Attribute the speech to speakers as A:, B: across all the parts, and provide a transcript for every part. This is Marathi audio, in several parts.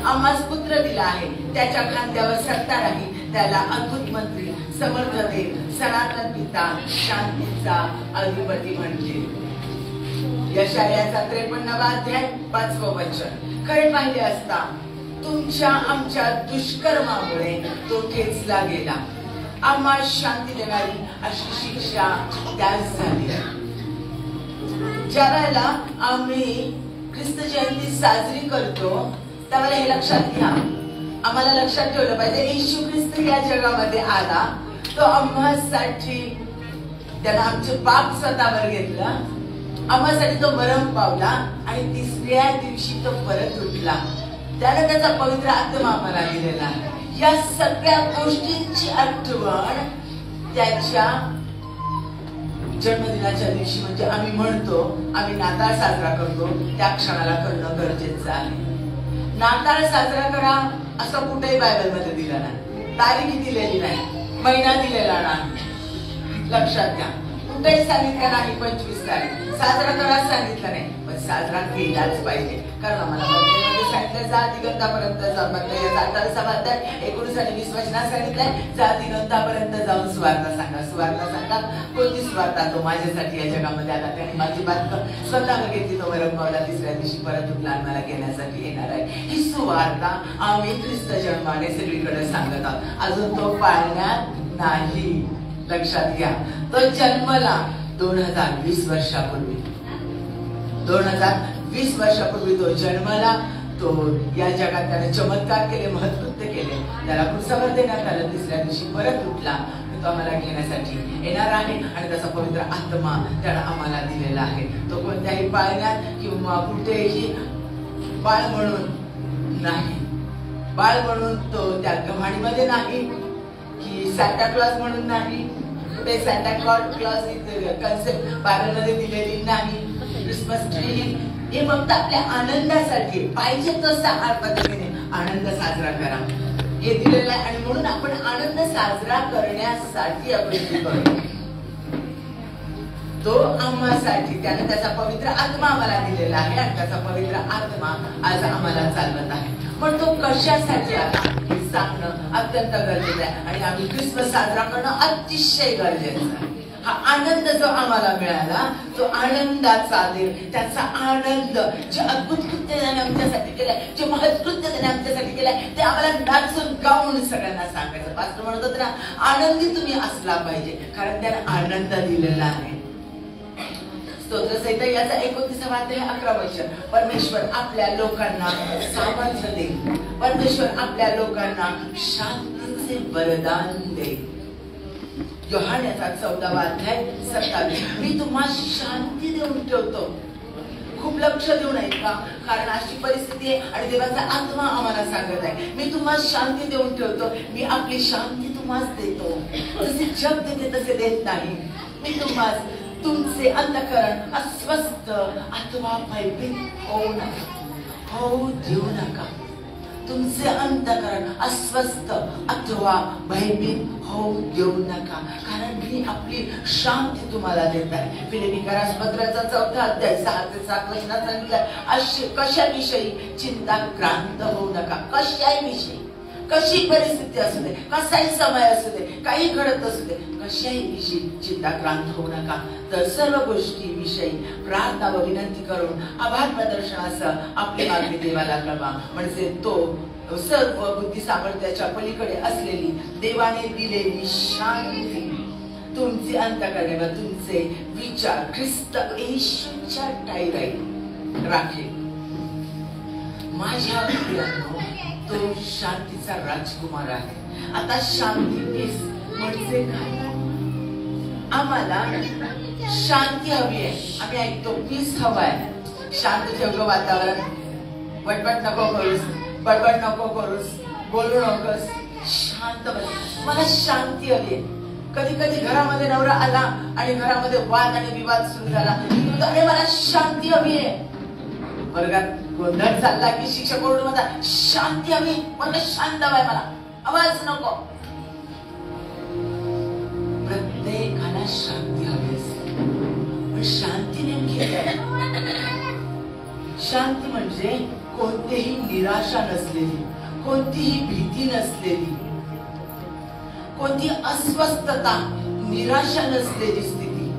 A: आम्हास पुत्र दिला आहे, त्याच्या खांद्यावर सत्ता राहील. त्याला अद्भुत मंत्री, समर्थ देव, सनातन पिता, शांतीचा अधिपती म्हणतील. यशायाचा 53वा अध्याय 5वं वचन. खरे पाहिले असता तुमच्या आमच्या दुष्कर्मामुळे तो ठेचला गेला. आम्हा शांती देणारी अशी शिक्षा त्यास झाली. ज्या वेळेला आम्ही ख्रिस्त जयंती साजरी करतो त्यावेळेला हे लक्षात घ्या, आम्हाला लक्षात ठेवलं पाहिजे येशू ख्रिस्त या जगामध्ये आला, तो आम्हासाठी त्यानं आमचे पाप स्वतःवर घेतला, आम्हासाठी तो मरण पावला आणि तिसऱ्या दिवशी तो परत उठला. त्याने त्याचा पवित्र आत्मा आम्हाला दिलेला. या सगळ्या गोष्टींची आठवण त्याच्या जन्मदिनाच्या दिवशी म्हणजे आम्ही म्हणतो, आम्ही नाताळ साजरा करतो त्या क्षणाला करणं गरजेचं आहे. नाताळ साजरा करा असं कुठेही बायबलमध्ये दिलं नाही, तारीख दिलेली नाही, महिना दिलेला नाही. लक्षात घ्या, कुठेही सांगितलं नाही 25 तारीख साजरा करा सांगितलं नाही, पण साजरा केलाच पाहिजे. कारण आम्हाला सांगितलं जा दिगंतापर्यंत जाऊन, म्हणजे 19 आणि 20 वचनात सांगितलंय जा दिगंतापर्यंत जाऊन सुवार्ता सांगा. सुवार्ता सांगा, कोणती सुवार्ता? तो माझ्यासाठी या जगामध्ये आला, त्याने माझी बात स्वतः घेतली, तो मरण पावला, तिसऱ्या दिवशी परत उठला आणि मला घेण्यासाठी येणार आहे. ही सुवार्ता आम्ही ख्रिस्त जन्माने सगळीकडे सांगत आहोत. अजून तो पाळण्यात नाही. लक्षात घ्या, तो जन्मला 2020 वर्षापूर्वी, 2020 वर्षापूर्वी तो जन्मला. तो या जगात त्याने चमत्कार केले, महत्कृत्य केले, त्याला क्रूसावर देण्यात आलं, तिसऱ्या दिवशी परत उठला. तो आम्हाला घेण्यासाठी येणार आहे आणि त्याचा पवित्र आत्मा त्याला आम्हाला दिलेला आहे. तो कोणत्याही पाळण्यात किंवा कुठेही बाळ म्हणून नाही, बाळ म्हणून तो त्या गव्हाणीमध्ये नाही की सॅन्टा क्लॉज म्हणून नाही. कुठे सॅन्टा क्लॉज कन्सेप्ट बायबलमध्ये दिलेली नाही. क्रिसमस ट्री हे फक्त आपल्या आनंदासाठी पाहिजे तसा पद्धतीने आनंद साजरा करा हे दिलेलं आहे. आणि म्हणून आपण आनंद साजरा करण्यासाठी आपण करतो. तो आम्हासाठी त्याने त्याचा पवित्र आत्मा आम्हाला दिलेला आहे आणि त्याचा पवित्र आत्मा आज आम्हाला चालवत आहे. पण तो कशासाठी आला हे सांगणं अत्यंत गरजेचं आहे आणि आम्ही ख्रिसमस साजरा करणं अतिशय गरजेचं आहे. हा आनंद जो आम्हाला मिळाला तो आनंदाचा देव, त्याचा आनंद जे अद्भुत कृत्य त्याने आमच्यासाठी केलंय, जे महत्कृत्य त्याने आमच्यासाठी केलंय ते आम्हाला नाचून गाऊन सगळ्यांना सांगायचं. पास्टर म्हणत होते ना, आनंदी तुम्ही असला पाहिजे कारण त्याने आनंद दिलेला आहे. स्तोत्रसंहिता याचा 29वा अध्याय 11 वचन. परमेश्वर आपल्या लोकांना सामर्थ्य देईल, परमेश्वर आपल्या लोकांना शांतीचे वरदान देईल. योहानाचा 14वा अध्याय 27. मी तुम्हाला शांती देऊन ठेवतो. खूप लक्ष देऊन ऐका, कारण अशी परिस्थिती आहे आणि देवाचा आत्मा आम्हाला सांगत आहे मी तुम्हाला शांती देऊन ठेवतो, मी आपली शांती तुम्हाला देतो. जसे जग देते तसे देत नाही. मी तुम्हाला तुमचे अंतःकरण अस्वस्थ अथवा भयभीत होऊ देऊ नका. तुमचे अंतःकरण अस्वस्थ अथवा भयभीत होऊ देऊ नका, कारण मी आपली शांती तुम्हाला देत आहे. फिलिपिकरास पत्राचा 4था अध्याय 6 ते 7 वचनात सांगितलं, कशाविषयी चिंता क्रांत होऊ नका. कशाही विषयी, कशी परिस्थिती असू दे, कसाही समय असू दे, काही घडत असू दे, कशाही विषयी चिंता क्रांत होऊ नका. तर सर्व गोष्टी विषयी प्रार्थना व विनंती करून आभार प्रदर्शनासह आपली मागणी देवाला कळवा. म्हणजे तो सर्व बुद्धी सामर्थ्याच्या पलीकडे असलेली देवाने दिलेली शांती तुमचे अंतःकरणे व तुमचे विचार ख्रिस्त येशूच्या ठायी राखेल. माझ्या प्रियांनो, तो शांतीचा राजकुमार आहे. आता शांती पीस म्हणजे काय? आम्हाला शांती हवी आहे. आम्ही ऐकतो पीस हवाय, शांत ठेव वातावरण, बटबट नको करूस, बडबड नको करूस, बोलू नकोस, शांत बस. मला शांती हवी आहे. कधी कधी घरामध्ये नवरा आला आणि घरामध्ये वाद आणि विवाद सुरू झाला, अरे मला शांती हवी आहे. वर्गात गोंधळ चालला की शिक्षक ओरडून म्हणतात शांती हवी, मला शांत हवाय, मला आवाज नको. प्रत्येकाला शांती हवी असते, पण शांती नेमकी काय? शांती म्हणजे कोणतीही निराशा नसलेली, कोणतीही भीती नसलेली, कोणती अस्वस्थता, निराशा नसलेली स्थिती,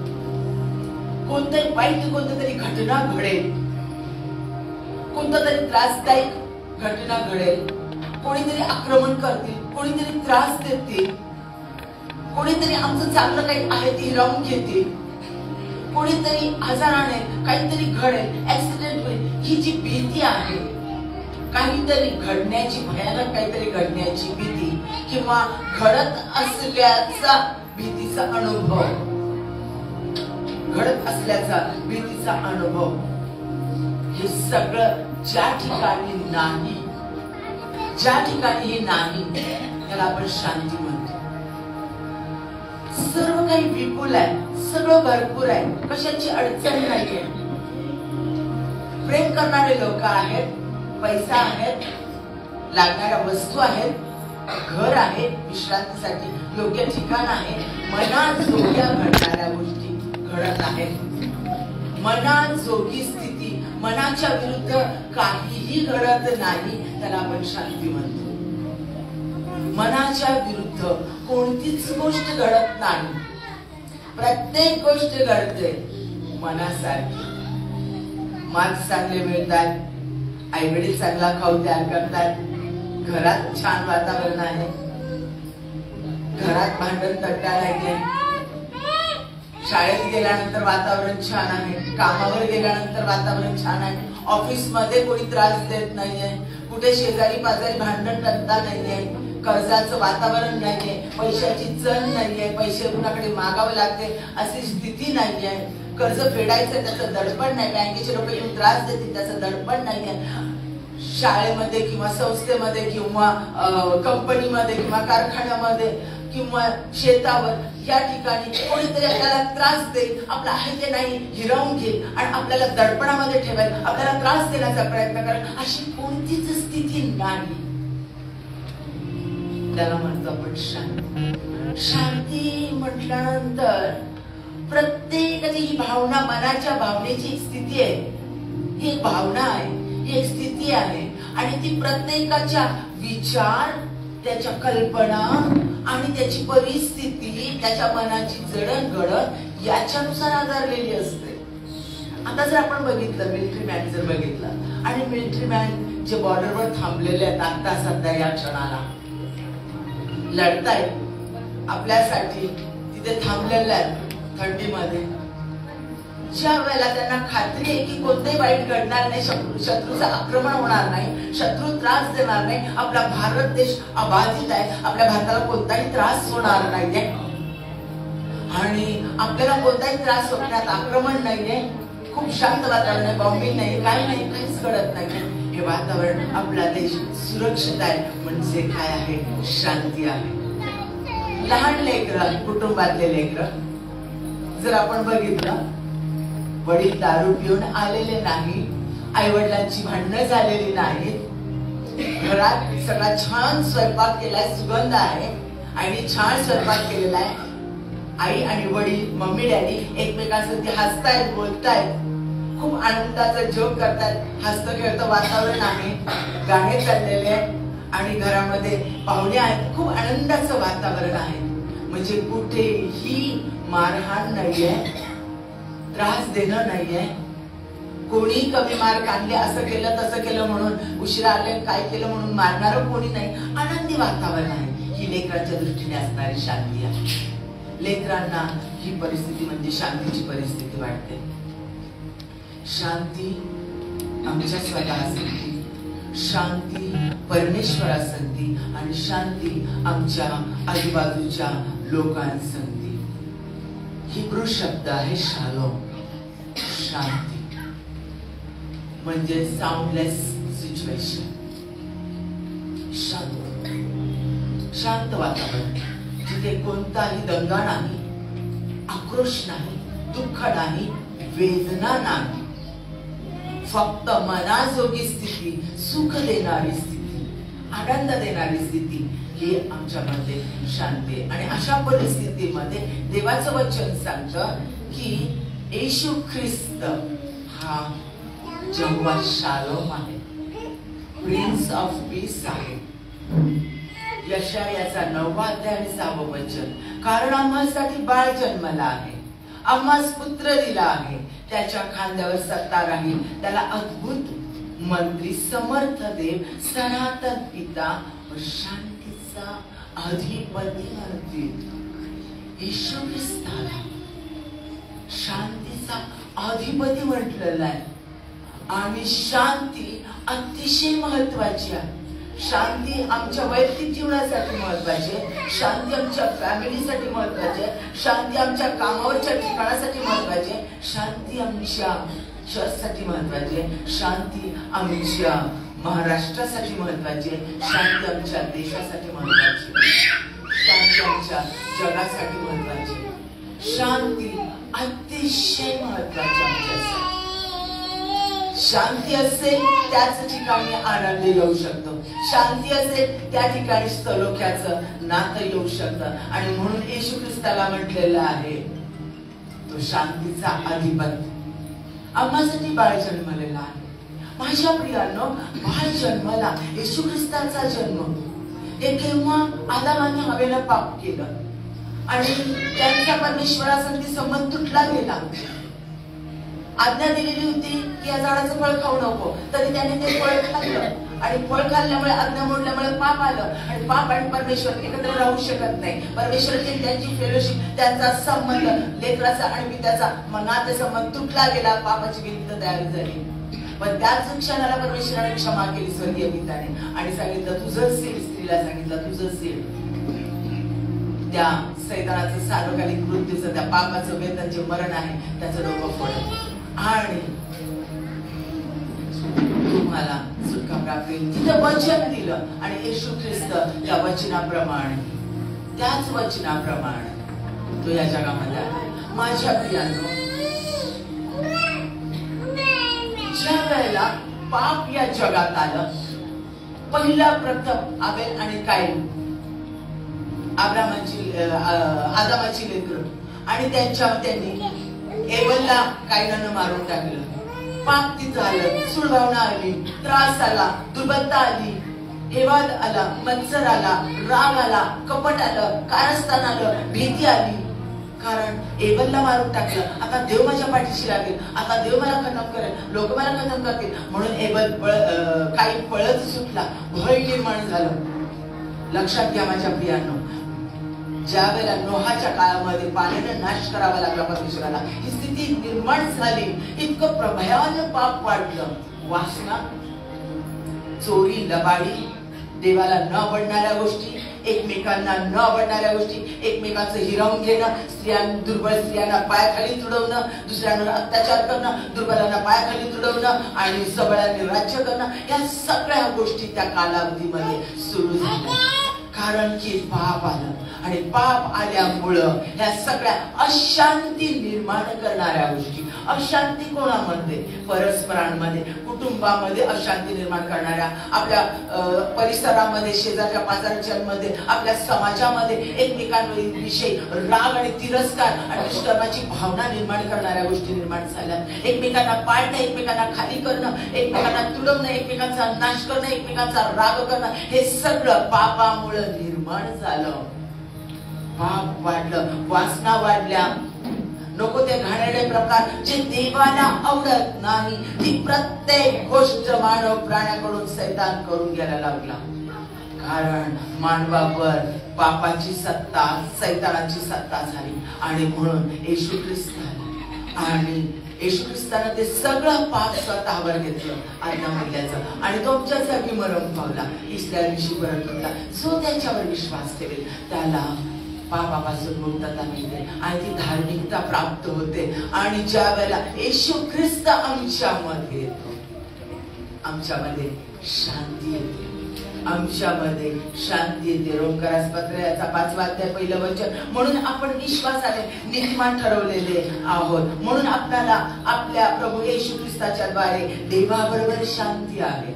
A: कोणतंही वाईट कोणती तरी घटना घडेल, कोणता तरी त्रासदायक घटना घडेल, कोणीतरी आक्रमण करतील, कोणीतरी त्रास देतील, कोणीतरी आमचं चांगलं काही आहे ते हिरावून घेतील, कोणीतरी आजाराने काहीतरी घडेल, ऍक्सिडेंट होईल, ही जी भीती आहे, काहीतरी घडण्याची, भयानक काहीतरी घडण्याची भीती किंवा घडत असल्याचा भीतीचा अनुभव, घडत असल्याचा भीतीचा अनुभव, हे सगळं ज्या ठिकाणी नाही, ज्या ठिकाणी हे नाही त्याला आपण शांती म्हणतो. सर्व काही विपुल आहे, सगळं भरपूर आहे, कशाची अडचण नाहीये. प्रेम करणारे लोक आहेत, पैसा आहेत, लागणाऱ्या वस्तू आहेत, घर आहे, विश्रांतीसाठी योग्य ठिकाण आहे, मनाजोग्या घडणाऱ्या गोष्टी घडत आहेत. मनाजोगी स्थिती, मनाच्या विरुद्ध काहीही घडत नाही, त्याला आपण शांती म्हणतो. मनाच्या विरुद्ध कोणतीच गोष्ट घडत नाही, प्रत्येक गोष्ट घडते मनासारखी. मार्क्स चांगले मिळतात, आई वडील चांगला खाऊ तयार करतात, घरात छान वातावरण आहे, घरात भांडण तट्टा नाहीये, शाळेत गेल्यानंतर वातावरण छान आहे, कामावर गेल्यानंतर वातावरण छान आहे, ऑफिस मध्ये कोणी त्रास देत नाहीये, कुठे शेजारी पाजारी भांडण तट्टा नाहीये, कर्जाचं वातावरण नाहीये, पैशाची चण नाहीये, पैसे कुणाकडे मागावे लागते अशी स्थिती नाहीये, कर्ज फेडायचं त्याचं दडपण नाही, बँकेचे लोक येऊन त्रास देतील त्याचं दडपण नाहीये, शाळेमध्ये किंवा संस्थेमध्ये किंवा कंपनीमध्ये किंवा कारखान्यामध्ये किंवा शेतावर या ठिकाणी कोणीतरी आपल्याला त्रास देईल, आपलं आहे ते नाही हिरावून घेईल आणि आपल्याला दडपणामध्ये ठेवेल, आपल्याला त्रास देण्याचा प्रयत्न करेल, अशी कोणतीच स्थिती नाही. त्याला म्हणतो आपण शांती. शांती म्हटल्यानंतर प्रत्येकाची ही भावना, मनाच्या भावनेची एक स्थिती आहे, ही एक भावना आहे, ही एक स्थिती आहे आणि ती प्रत्येकाच्या विचार, त्याच्या कल्पना आणि त्याची परिस्थिती, त्याच्या मनाची जडणघडण याच्यानुसार आधारलेली असते. आता जर आपण बघितलं, मिलिटरी मॅन जर बघितलं आणि मिलिटरी मॅन जे बॉर्डरवर थांबलेले आहेत आता सध्या या क्षणाला लढतायत आपल्यासाठी, तिथे थांबलेले आहेत थंडीमध्ये, ज्या वेळेला त्यांना खात्री आहे की कोणतेही वाईट घडणार नाही, शत्रूचं आक्रमण होणार नाही, शत्रू त्रास देणार नाही, आपला भारत देश अबाधित आहे, आपल्या भारताला कोणताही त्रास होणार नाहीये आणि आपल्याला कोणताही त्रास होण्यात आक्रमण नाहीये, खूप शांत वातावरण आहे, बॉम्बिंग नाही, काही नाही, काहीच घडत नाही, हे वातावरण, आपला देश सुरक्षित आहे, म्हणजे काय आहे, शांती आहे. लहान लेकरं, कुटुंबातले लेकरं जर आपण बघितलं, वडील दारू पिऊन आलेले नाही, आई वडिलांची भांडणं झालेली नाहीत, घरात सगळा छान स्वयंपाक केलाय, सुगंध आहे, आईने छान स्वयंपाक केलेला आहे, आई आणि वडील, मम्मी डॅडी एकमेकांसाठी हसतायत, बोलतायत, खूप आनंदाचा जोक करतात, हसतं खेळतं वातावरण आहे, गाणे चाललेले आहेत आणि घरामध्ये पाहुणे आहेत, खूप आनंदाचं वातावरण आहे, म्हणजे कुठेही मारहाण नाहीये, त्रास देणं नाहीये, कोणी कमी मार्क आणले, असं केलं तसं केलं म्हणून, उशिरा आले काय केलं म्हणून मारणारं कोणी नाही, आनंदी वातावरण आहे. ही लेकरांच्या दृष्टीने असणारी शांती आहे. लेकरांना ही परिस्थिती म्हणजे शांतीची परिस्थिती वाटते. शांती आमच्या स्वतःसाठी, शांती परमेश्वरासाठी आणि शांती आमच्या आजूबाजूच्या लोकांसाठी. हिब्रू शब्द आहे शालोम, शांती म्हणजे साऊंडलेस सिच्युएशन, शांत, शांत वातावरण जिथे कोणताही दंगा नाही, आक्रोश नाही, दुःख नाही, वेदना नाही, फक्त मनाजोगी स्थिती, सुख देणारी स्थिती, आनंद देणारी स्थिती, हे आमच्यामध्ये शांती. आणि अशा परिस्थितीमध्ये देवाचं वचन सांगतं की येशू ख्रिस्त हा जेव्हा शालोम आहे, प्रिन्स ऑफ पीस आहे. यशायाचा 9वा अध्याय आणि 6वं वचन. कारण आम्हासाठी बाळ जन्मला आहे, आम्हास पुत्र दिला आहे, त्याच्या खांद्यावर सत्ता राहील, त्याला अद्भुत मंत्री, समर्थ देव, सनातन पिता व शांतीचा अधिपती म्हणतील. येशू ख्रिस्ताला शांतीचा अधिपती म्हटलेलं आहे. आणि शांती अतिशय महत्वाची आहे. शांती आमच्या वैयक्तिक जीवनासाठी महत्वाची आहे, शांती आमच्या फॅमिलीसाठी महत्वाची आहे, शांती आमच्या कामावरच्या ठिकाणासाठी महत्वाची आहे, शांती आमच्या चर्चसाठी महत्वाची आहे, शांती आमच्या महाराष्ट्रासाठी महत्वाची आहे, शांती आमच्या देशासाठी महत्वाची आहे, शांती आमच्या जगासाठी महत्वाची आहे. शांती अतिशय महत्वाची आमच्यासाठी. शांती असेल त्याच ठिकाणी आनंद येऊ शकतो, शांती असेल त्या ठिकाणी सलोख्याचं नातं येऊ शकतं. आणि म्हणून येशू ख्रिस्ताला म्हटलेलं आहे तो शांतीचा अधिपती. आम्हासाठी बाळ जन्मलेला आहे. माझ्या प्रियांनो, बाळ जन्मला, येशू ख्रिस्ताचा जन्म हे केव्हा आदामाने हवेला पाप केलं आणि त्यांचा परमेश्वरासाठी संबंध तुटला गेला. आज्ञा दिलेली होती की या झाडाचं फळ खाऊ नको, तरी त्याने ते फळ खाल्लं आणि फळ खाल्ल्यामुळे, आज्ञा मोडल्यामुळे पाप आलं आणि पाप आणि परमेश्वर एकत्र राहू शकत नाही. परमेश्वराची त्यांची फेलोशिप, त्यांचा संबंध, लेकराचा आणि पित्याचा नाते संबंध तुटला गेला, पापाची भिंत तयार झाली. पण त्याच क्षणाला परमेश्वराने क्षमा केली स्वर्गीय पित्याने आणि सांगितलं तुझं सीड, स्त्रीला सांगितलं तुझं सीड. त्या सैतानाचं सार्वकालिक मृत्यूचं, त्या पापाचं वेतन जे मरण आहे त्याचं डोकं फोडलं आणि तुम्हाला सुटका प्राप्त होईल. तिथं वचन दिलं आणि येशू ख्रिस्त त्या वचनाप्रमाणे, त्याच वचनाप्रमाणे तो या जगामध्ये आला. माझ्या प्रियांनो, ज्या वेळेला पाप या जगात आलं, पहिला प्रथम आबेल आणि काईन, आदामाची लेकरं, आणि त्यांनी एबलला काईनानं मारून टाकलं. पाप तिथं आलं, सुळभावना आली, त्रास आला, दुर्बलता आली, हेवाद आला, मत्सर आला, राग आला, कपट आलं, कारस्थान आलं, भीती आली. कारण एबलला मारून टाकलं, आता देव माझ्या पाठीशी लागेल, आता देव मला खतम करेल, लोक मला खतम करतील. म्हणून एबल काही पळत सुटला, भय निर्माण झालं. लक्षात घ्या माझ्या प्रियांनो, ज्या वेळेला नोहाच्या काळामध्ये पाण्याने नाश करावा लागला परमेश्वराला, ही स्थिती निर्माण झाली. इतकं भयानक पाप वाढलं. वासना, चोरी, लबाडी, देवाला न आवडणाऱ्या गोष्टी, एकमेकांना न आवडणाऱ्या गोष्टी, एकमेकांचं हिरावून घेणं, दुर्बल स्त्रियांना पायाखाली तुडवणं, दुसऱ्यांवर अत्याचार करणं, दुर्बलांना पायाखाली तुडवणं आणि सबळांनी राज्य करणं, या सगळ्या गोष्टी त्या कालावधीमध्ये सुरू झाल्या. कारण की पाप आलं आणि पाप आल्यामुळं ह्या सगळ्या अशांती निर्माण करणाऱ्या गोष्टी, अशांती कोणामध्ये, परस्परांमध्ये, कुटुंबामध्ये अशांती निर्माण करणाऱ्या, आपल्या परिसरामध्ये, शेजारच्या पाजारच्यांमध्ये, आपल्या समाजामध्ये एकमेकांविषयी राग आणि तिरस्कार आणि दुष्कर्माची भावना निर्माण करणाऱ्या गोष्टी निर्माण झाल्या. एकमेकांना पाळणं, एकमेकांना खाली करणं, एकमेकांना तुडवणं, एकमेकांचा नाश करणं, एकमेकांचा राग करणं, हे सगळं पापामुळे निर्माण झालं. पाप वाढलं, वासना वाढल्या, नको ते घाणेरडे प्रकार जे देवाला आवडत नाही, ती प्रत्येक गोष्ट मानव प्राण्याकडून सैतान करून घ्यायला लागला. कारण मानवावर पापाची सत्ता, सैतानाची सत्ता झाली. आणि म्हणून येशू ख्रिस्त आला आणि येशू ख्रिस्तानं ते सगळं पाप स्वतःवर घेतलं आज्ञामधल्याचं आणि तो आमच्यासाठी मरण पावला, तिसऱ्या दिवशी परत उठला. जो त्याच्यावर विश्वास ठेवेल त्याला पापापासून मुक्तता मिळते आणि ती धार्मिकता प्राप्त होते. आणि ज्या वेळेला येशू ख्रिस्त आमच्यामध्ये येतो, आमच्यामध्ये शांती येते, आमच्यामध्ये शांती येते. रोमकरास पत्र याचा 5वा अध्याय 1 वचन. म्हणून आपण विश्वासाने नीतिमान ठरवलेले आहोत, म्हणून आपल्याला आपल्या प्रभू येशू ख्रिस्ताच्या द्वारे देवाबरोबर शांती आहे.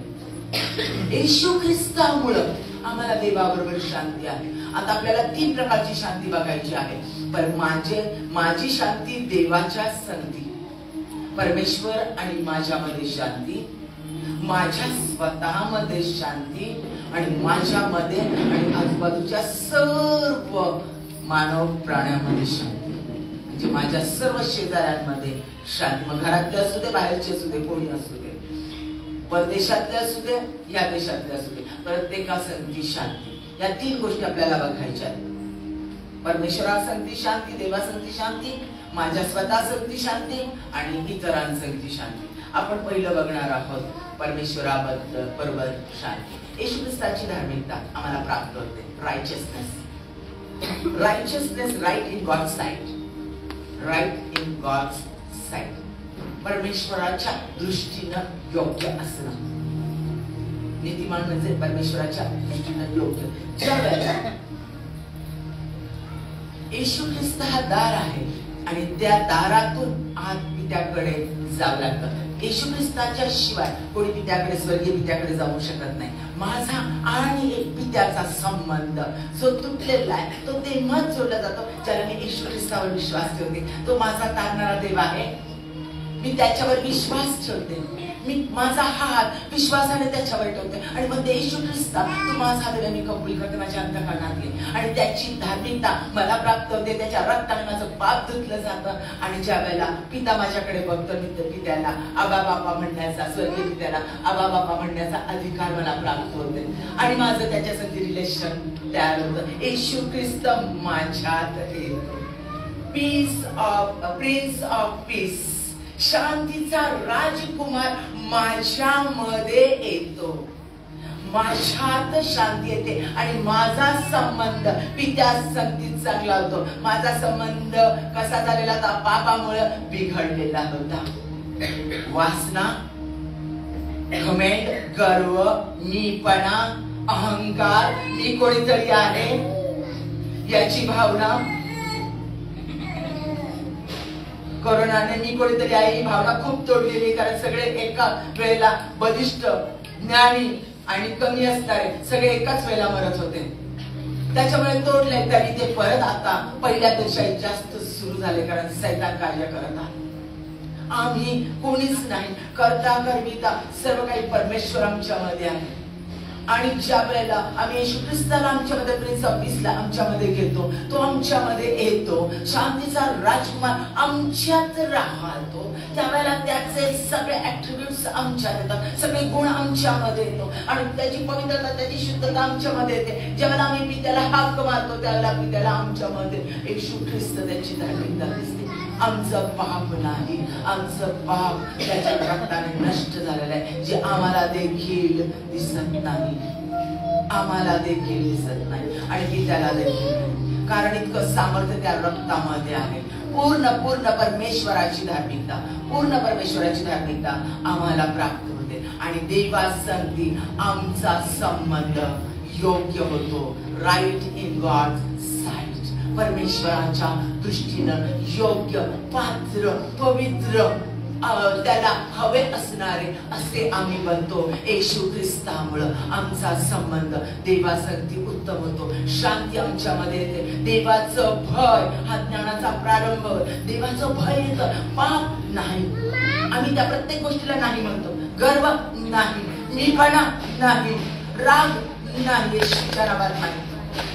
A: येशू ख्रिस्तामुळं आम्हाला देवाबरोबर शांती आहे. आता आपल्याला 3 प्रकारची शांती बघायची आहे. पण माझी शांती देवाच्या संगती, परमेश्वर आणि माझ्यामध्ये शांती, माझ्या स्वतःमध्ये शांती आणि माझ्यामध्ये आणि आजूबाजूच्या सर्व मानव प्राण्यामध्ये शांती, म्हणजे माझ्या सर्व शेजाऱ्यांमध्ये शांती. मग घरातले असू दे, बाहेरचे असू दे, कोणी असू दे, परदेशातले असू दे, या देशातले असू दे, प्रत्येकासंगती शांती. या 3 गोष्टी आपल्याला बघायच्या आहेत. परमेश्वरासंगती शांती, देवासंगती शांती, माझ्या स्वतःसंगती शांती आणि इतरांसंगती शांती. आपण पहिलं बघणार आहोत परमेश्वराबद्दल बरोबर शांती. येशू ख्रिस्ताची धार्मिकता आम्हाला प्राप्त होते. Righteousness, right in God's sight, right in God's sight. परमेश्वराच्या दृष्टीनं योग्य असणं. नीतिमान म्हणजे परमेश्वराच्या दृष्टीनं योग्य. ज्या वेळेला येशू ख्रिस्त हा दार आहे आणि त्या दारातून आत पित्याकडे जावं लागतं. येशू ख्रिस्ताच्या शिवाय कोणी पित्याकडे, स्वर्गीय पित्याकडे जाऊ शकत नाही. माझा आणि एक पित्याचा संबंध जो तुटलेला आहे तो तेव्हाच जोडला जातो ज्याला मी येशू ख्रिस्तावर विश्वास ठेवते. तो माझा तारणारा देव आहे, मी त्याच्यावर विश्वास ठेवते, मी माझा हात विश्वासाने त्याच्यावर ठेवते आणि मग येशू ख्रिस्ता तू माझा देव मी कबूल करते, माझ्या अंतःकरणात ये. आणि त्याची धार्मिकता मला प्राप्त होते. त्याच्या रक्ताने माझं पाप धुतलं जातं. आणि ज्या वेळेला पिता माझ्याकडे बघतो, मी तर पित्याला आबा बापा म्हणण्याचा, स्वर्गीय पित्याला आबा बापा म्हणण्याचा अधिकार मला प्राप्त होते आणि माझं त्याच्यासाठी रिलेशन तयार होतं. येशू ख्रिस्त माझ्यात येतो. प्रिन्स ऑफ पीस, शांतीचा राजकुमार माझ्यामध्ये येतो. माझ्यात शांती येते आणि माझा संबंध पित्या संगतीत चांगला होतो. माझा संबंध कसा झालेला होता? पापामुळे बिघडलेला होता. वासना, घमेंड, गर्व, मीपणा, अहंकार, मी कोणीतरी आहे याची भावना, कोरोनाने मी कोणीतरी आहे ही भावना खूप तोडलेली. कारण सगळे एका वेळेला बलिष्ठ, ज्ञानी आणि कमी असणारे सगळे एकाच वेळेला मरत होते. त्याच्यामुळे तोडले. तरी ते परत आता पहिल्यापेक्षा जास्त सुरू झाले. कारण सैतान कार्य करत आहे. आम्ही कोणीच नाही, करता करविता सर्व काही परमेश्वर आमच्यामध्ये आहे. आणि ज्या वेळेला आम्ही येशू ख्रिस्ताला आमच्यामध्ये, प्रिन्स ऑफ पीसला आमच्यामध्ये घेतो, तो आमच्यामध्ये येतो. शांतीचा राजकुमार आमच्यात राहतो. त्यावेळेला त्याचे सगळे ऍट्रिब्यूट्स आमच्यात येतात, सगळे गुण आमच्यामध्ये येतो आणि त्याची पवित्रता, त्याची शुद्धता आमच्यामध्ये येते. ज्यावेळेला आम्ही पित्याला हाक मारतो त्यावेळेला पित्याला आमच्यामध्ये येशू ख्रिस्त त्याची धार्मिकता दिसते. आमचं पाप नाही, आमचं पाप त्याच्या रक्ताने नष्ट झालेलं आहे, जे आम्हाला देखील दिसत नाही, आम्हाला देखील दिसत नाही आणि पित्याला देखील. कारण इतकं सामर्थ्य त्या रक्तामध्ये आहे. पूर्ण परमेश्वराची धार्मिकता, पूर्ण परमेश्वराची धार्मिकता आम्हाला प्राप्त होते आणि देवासंगती आमचा संबंध योग्य होतो. राईट इन गॉड साइट, परमेश्वराच्या दृष्टीनं योग्य, पात्र, पवित्र, त्याला हवे असणारे असे आम्ही बनतो. येशू ख्रिस्तामुळं आमचा संबंध देवासंगती उत्तम होतो. शांती आमच्यामध्ये येते. देवाचं भय हा ज्ञानाचा प्रारंभ. देवाचं भय येतं. पाप नाही, आम्ही त्या प्रत्येक गोष्टीला नाही म्हणतो. गर्व नाही, मीपणा नाही, राग नाही, येशूच्या नावात नाही.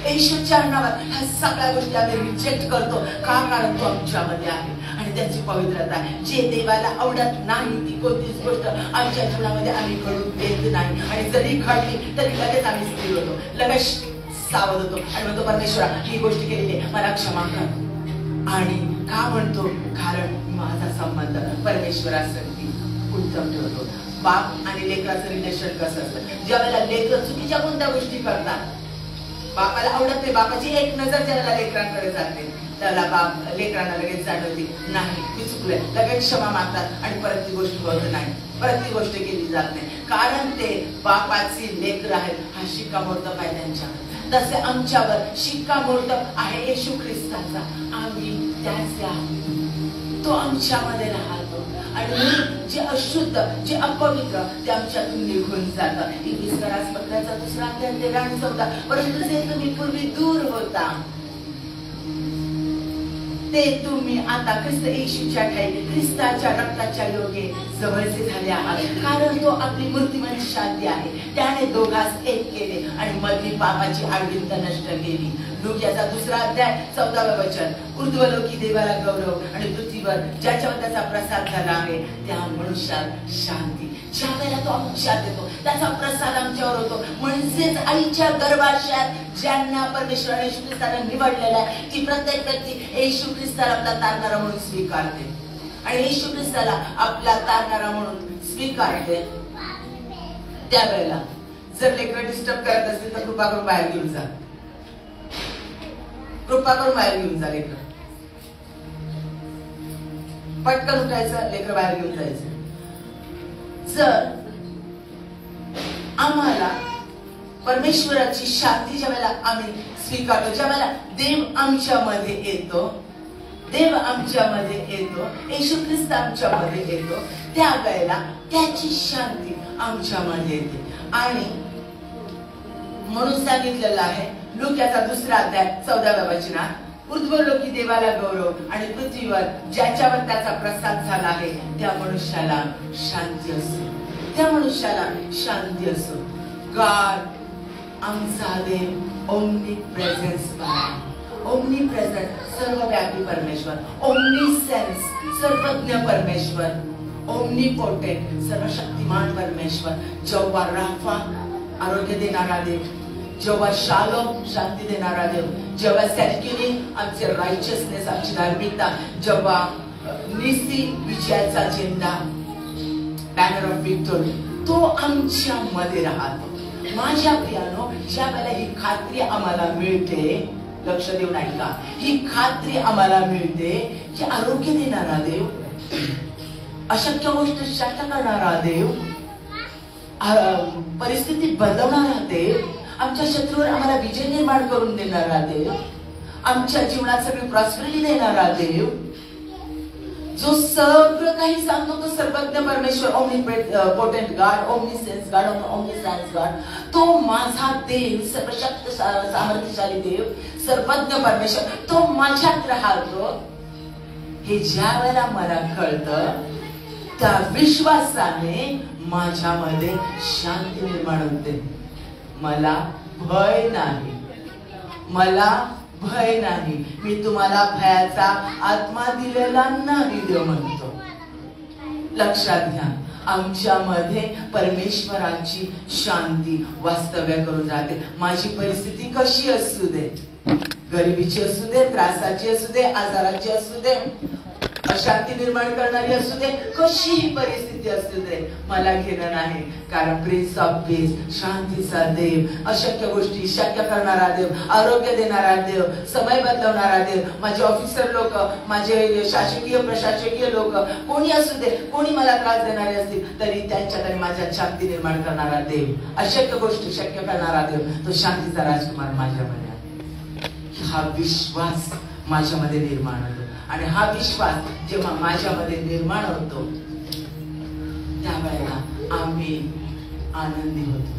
A: येशूच्या नावात ह्या सगळ्या गोष्टी आम्ही रिजेक्ट करतो. का? कारण तो आमच्यामध्ये आहे आणि त्याची पवित्रता आहे. जे देवाला आवडत नाही ती कोणतीच गोष्ट आमच्या जीवनामध्ये आम्ही घडून देत नाही. आणि जरी घडली तरी लगेच आम्ही स्थिर होतो, लगेच सावध होतो आणि म्हणतो परमेश्वरा ही गोष्ट केलेली आहे, मला क्षमा कर. आणि का म्हणतो? कारण माझा संबंध परमेश्वरासाठी उत्तम ठेवतो. बाप आणि लेकराचं रिलेशन कसं असतं? ज्या वेळेला लेकर चुकीच्या कोणत्या गोष्टी करतात, बापाला आवडत नाही, बापाची एक नजर ज्याला लेकरांकडे जाते त्याला बाप लेकरांना लगेच जाणवते नाही मी चुकलोय, लगेच क्षमा मागतात आणि परत ती गोष्ट होत नाही, परत ती गोष्ट केली जात नाही. कारण ते बापाची लेकर आहेत हा शिक्कामोर्तब आहे त्यांच्यावर. तसे आमच्यावर शिक्कामोर्तब आहे येशू ख्रिस्ताचा. आम्ही त्याचे आहोत, तो आमच्यामध्ये राहतो आणि जे अशुद्ध, जे अपवित्र ते आमच्यातून निघून जातं. इफिसकरास पत्राचा 2 अध्याय 13 आणि 14. परंतु जे तुम्ही पूर्वी दूर होता ते तुम्ही आता ख्रिस्त येशूच्या ठाई ख्रिस्ताच्या रक्ताच्या योगे जवळचे झाले आहात, कारण तो आपली मूर्तिमंत शांती आहे. त्याने दोघांस एक केले आणि मधली पापाची आडविंत नष्ट केली. लूकाचा 2 अध्याय 14 वचन. ऊर्ध्वलोकी देवाला गौरव आणि पृथ्वीवर ज्याच्यावर त्याचा प्रसाद झाला आहे त्या मनुष्यात शांती. ज्या वेळेला तो आमच्यात येतो त्याचा प्रसाद आमच्यावर होतो. म्हणजेच आईच्या गर्भाशयात ज्यांना परमेश्वराने येशू ख्रिस्ताने निवडलेला आहे ती प्रत्येक व्यक्ती येशू ख्रिस्ताला आपला तारणारा म्हणून स्वीकारते आणि येशू ख्रिस्ताला आपला तारणारा म्हणून स्वीकारते. त्यावेळेला जर लेकरं डिस्टर्ब करत असतील तर कृपा करून बाहेर घेऊन जा. कृपा करून बाहेर घेऊन जा. लेकर पटकन उठायचं, लेकर बाहेर घेऊन जायचं. जर आम्हाला परमेश्वराची शांती ज्या वेळेला आम्ही स्वीकारतो, ज्या वेळेला देव आमच्यामध्ये येतो, देव आमच्यामध्ये येतो, येशू ख्रिस्त आमच्यामध्ये येतो, त्या वेळेला त्याची शांती आमच्यामध्ये येते. आणि म्हणून सांगितलेलं आहे लूकाचा 2 अध्याय 14 वचनात, ऊर्ध्वलोकी देवाला गौरव आणि पृथ्वीवर ज्याच्यावर त्याचा प्रसाद झाला आहे त्या मनुष्याला शांती असो. त्या मनुष्याला शांती असो. गॉड आमचा देव ओमनी प्रेझेन्स, ओमनी प्रेझेंट सर्वव्यापी परमेश्वर, ओमनी सेन्स सर्वज्ञ परमेश्वर, ओमनी पोटेंट सर्वशक्तिमान परमेश्वर, जेव्हा राफा आरोग्य देणारा देव, जेव्हा शालोम शांती देणारा देव, जेव्हा सॅटकिनी आमचे रायचसनेस आमची धार्मिकता, जेव्हा निसी विजयाचा झेंडा बॅनर ऑफ विक्टोरी तो आमच्या मध्ये राहतो. माझ्या प्रियानो, ज्या वेळेला ही खात्री आम्हाला मिळते, लक्ष देऊन ऐका, ही खात्री आम्हाला मिळते की आरोग्य देणारा देव, अशक्य गोष्ट शक्य करणारा देव, परिस्थिती बदलवणारा देव, आमच्या शत्रूवर आम्हाला विजय निर्माण करून देणारा देव, आमच्या जीवनात सगळी प्रॉस्पेरिटी देणारा देव, जो सगळं काही सांगतो तो सर्वज्ञ परमेश्वर, omni potent God, omni sense God, omni science God, तो माझा देव, सर्वशक्त सामर्थ्यशाली देव, सर्वज्ञ परमेश्वर, तो माझ्यात राहतो. हे ज्या वेळेला मला कळतं त्या विश्वासाने माझ्यामध्ये शांती निर्माण होते. मला भय नाही, मला भय नाही. मी तुम्हाला भयाचा आत्मा दिलेला नाही देव म्हणतो. लक्षात घ्या, आमच्यामध्ये परमेश्वराची शांती वास्तव्य करून राहते. माझी परिस्थिती कशी असू दे, गरिबीची असू दे, त्रासाची असू दे, आजाराची असू दे, अशांती निर्माण करणारी असू दे, कशीही परिस्थिती असू दे, मला घेणं नाही. कारण प्रिन्स ऑफ पीस, शांतीचा देव, अशक्य गोष्टी शक्य करणारा देव, आरोग्य देणारा देव, समय बदलवणारा देव, माझे ऑफिसर लोक, माझे शासकीय प्रशासकीय लोक कोणी असू दे, कोणी मला त्रास देणारे असतील तरी त्यांच्याकडे माझ्यात शांती निर्माण करणारा देव, अशक्य गोष्टी शक्य करणारा देव, तो शांतीचा राजकुमार माझ्यामध्ये आहे. हा विश्वास माझ्यामध्ये निर्माण होतो. आणि हा विश्वास जेव्हा माझ्यामध्ये निर्माण होतो त्यावेळेला आम्ही आनंदी होतो.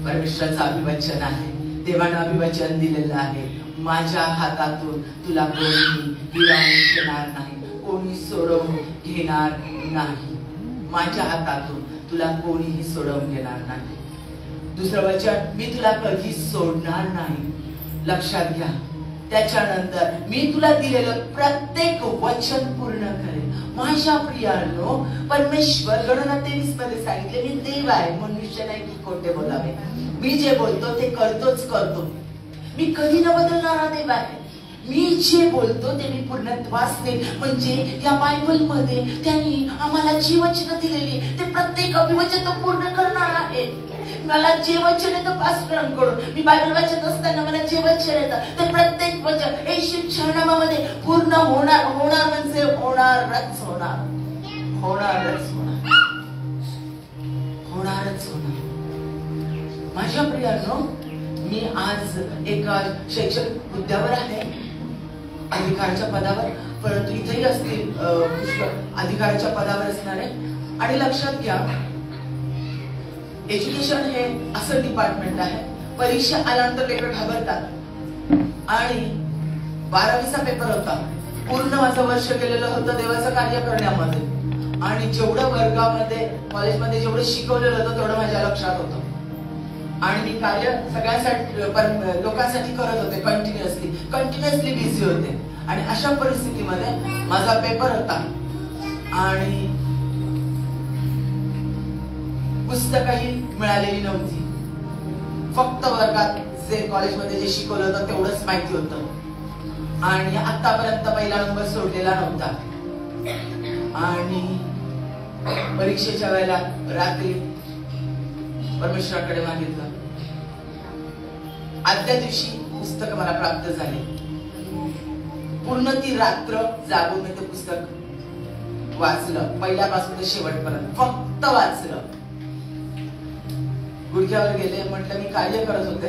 A: परमेश्वराचं अभिवचन आहे, देवानं अभिवचन दिलेलं आहे, माझ्या हातातून तुला कोणी हिरावून घेणार नाही, कोणी सोडवून घेणार नाही. माझ्या हातातून तुला कोणीही सोडवून घेणार नाही. दुसरं वचन, मी तुला कधी सोडणार नाही. लक्षात घ्या, त्याच्यानंतर मी तुला दिलेलं प्रत्येक वचन पूर्ण करेल. माझ्या प्रियांनो, परमेश्वर गणना 23 मध्ये सांगितले, मी देव आहे, मनुष्य नाही की खोटे बोलावे. मी जे बोलतो ते करतोच करतो. मी कधी न बदलणारा देव आहे. मी जे बोलतो ते मी पूर्णत्वास देईल. म्हणजे या बायबल मध्ये त्यांनी आम्हाला जी वचन दिलेली ते प्रत्येक अभिवचन तो पूर्ण करणार आहे. मला जे वचन येतं पास्टरांकडून, मी बायबल वाचत असताना मला जे वचन येतं ते प्रत्येक वचन येशूच्या नामामध्ये पूर्ण होणार. होणार म्हणजे होणारच होणार, होणारच होणार, होणारच होणार. माझ्या प्रियांनो, मी आज एका शैक्षणिक मुद्द्यावर आहे, अधिकाराच्या पदावर, परंतु इथेही असतील पुष्कळ अधिकाराच्या पदावर असणारे. आणि लक्षात घ्या, एज्युकेशन हे असं डिपार्टमेंट आहे, परीक्षा आल्यानंतर लेकर घाबरतात आणि 12वीचा पेपर होता. पूर्ण माझं वर्ष केलेलं होतं देवाचं कार्य करण्यामध्ये, आणि जेवढं वर्गामध्ये कॉलेजमध्ये जेवढं शिकवलेलं होतं तेवढं माझ्या लक्षात होतं. आणि मी कार्य सगळ्यांसाठी लोकांसाठी करत होते. कंटिन्युअसली बिझी होते. आणि अशा परिस्थितीमध्ये माझा पेपर होता आणि पुस्तकही मिळालेली नव्हती. फक्त वर्गात जे कॉलेजमध्ये जे शिकवलं होतं तेवढंच माहिती होतं. आणि आतापर्यंत पहिला नंबर सोडलेला नव्हता. आणि परीक्षेच्या वेळेला रात्री परमेश्वराकडे मागितलं. आदल्या दिवशी पुस्तक मला प्राप्त झाले. पूर्ण ती रात्र जागून मी ते पुस्तक वाचलं, पहिल्यापासून ते शेवटपर्यंत फक्त वाचलं. गुडघ्यावर गेले. म्हटलं मी कार्य करत होते,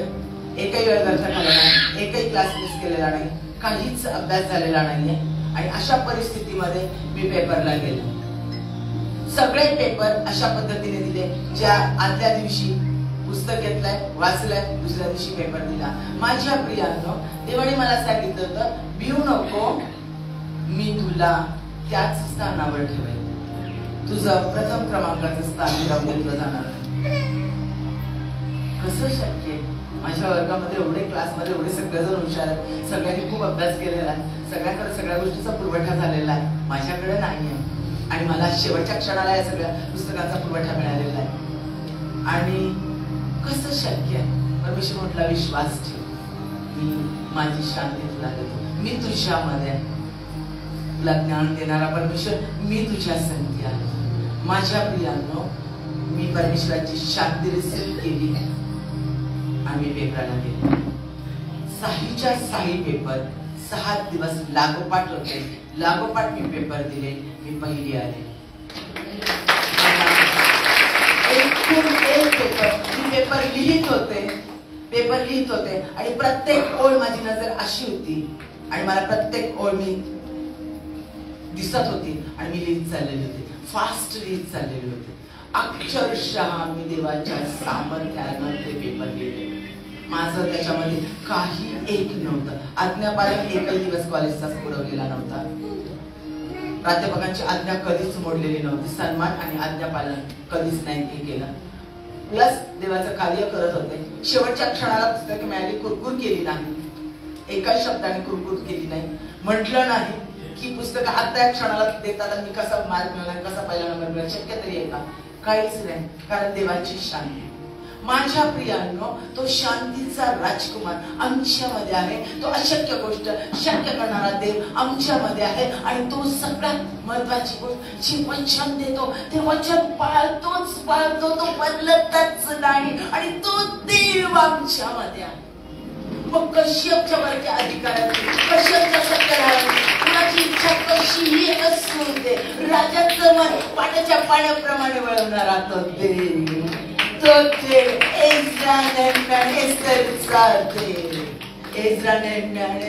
A: एकही वेळ व्यर्थ झाला नाही, एकही क्लास मिस केलेला नाही, काहीच अभ्यास झालेला नाहीये. आणि अशा परिस्थितीमध्ये मी पेपरला गेले. सगळे पेपर अशा पद्धतीने दिले, ज्या आदल्या दिवशी पुस्तक घेतलंय, वाचलंय, दुसऱ्या दिवशी पेपर दिला. माझ्या प्रियांनो, देवाने मला सांगितलं होतं, भिऊ नको, मी तुला त्याच स्थानावर ठेवेल. तुझं प्रथम क्रमांकाचं स्थान घेतलं जाणार. कसं शक्य आहे? माझ्या वर्गामध्ये एवढे, क्लासमध्ये एवढे सगळेजण हुशार आहेत, सगळ्यांनी खूप अभ्यास केलेला आहे, सगळ्यांकडे सगळ्या गोष्टीचा पुरवठा झालेला आहे, माझ्याकडे नाहीये. आणि मला शेवटच्या क्षणाला या सगळ्या पुस्तकांचा पुरवठा मिळालेला आहे. आणि कसं शक्य आहे? परमेश्वर म्हटला, विश्वास ठेव, मी माझी शांती तुला देतो, मी तुझ्यामध्ये, तुला ज्ञान देणारा परमेश्वर मी तुझ्या संगती आहे. माझ्या प्रियांनो, मी परमेश्वराची शांती रिसीव्ह केली आणि पेपराला गेले. 6च्या 6 पेपर 6 दिवस लागोपाठ होते. लागोपाठ मी पेपर दिले, मी पहिली आले. पेपर लिहित होते आणि प्रत्येक ओळ माझी नजर अशी होती आणि मला प्रत्येक ओळ मी दिसत होती आणि मी लिहित चाललेली होती, फास्ट लिहित चाललेली होती. अक्षरशः मी देवाच्या सामर्थ्यानं ते पेपर लिहिले. माझं त्याच्यामध्ये काही एक नव्हतं. आज्ञापालन एकही दिवस कॉलेजचाच बुडवलेला नव्हता. प्राध्यापकांची आज्ञा कधीच मोडलेली नव्हती. सन्मान आणि आज्ञापालन कधीच नाही केलं. प्लस देवाचं कार्य करत होते. शेवटच्या क्षणाला पुस्तक मिळाली, कुरकुर केली नाही, एकाच शब्दाने कुरकुर केली नाही. म्हटलं नाही की पुस्तक आता क्षणाला देताना मी कसा मार्क मिळणार, कसा पहिला नंबर मिळणार, शक्य तरी आहे का? काहीच नाही. कारण देवाची शांती. माझ्या प्रियांनो, तो शांतीचा राजकुमार आमच्यामध्ये आहे. तो अशक्य गोष्ट शक्य करणारा देव आमच्यामध्ये आहे. आणि तो सगळ्यात महत्वाची गोष्ट, जे वचन देतो ते वचन पाळतो, तो बदलतच नाही. आणि तो देव आमच्यामध्ये आहे. मग कश्यपच्या वरच्या अधिकाराने, कश्यपच्या सत्याने, कुणाची इच्छा कशीही असू दे, राजाचं मन पाण्याच्या पाण्याप्रमाणे वळवणारा तो देव, तो देव.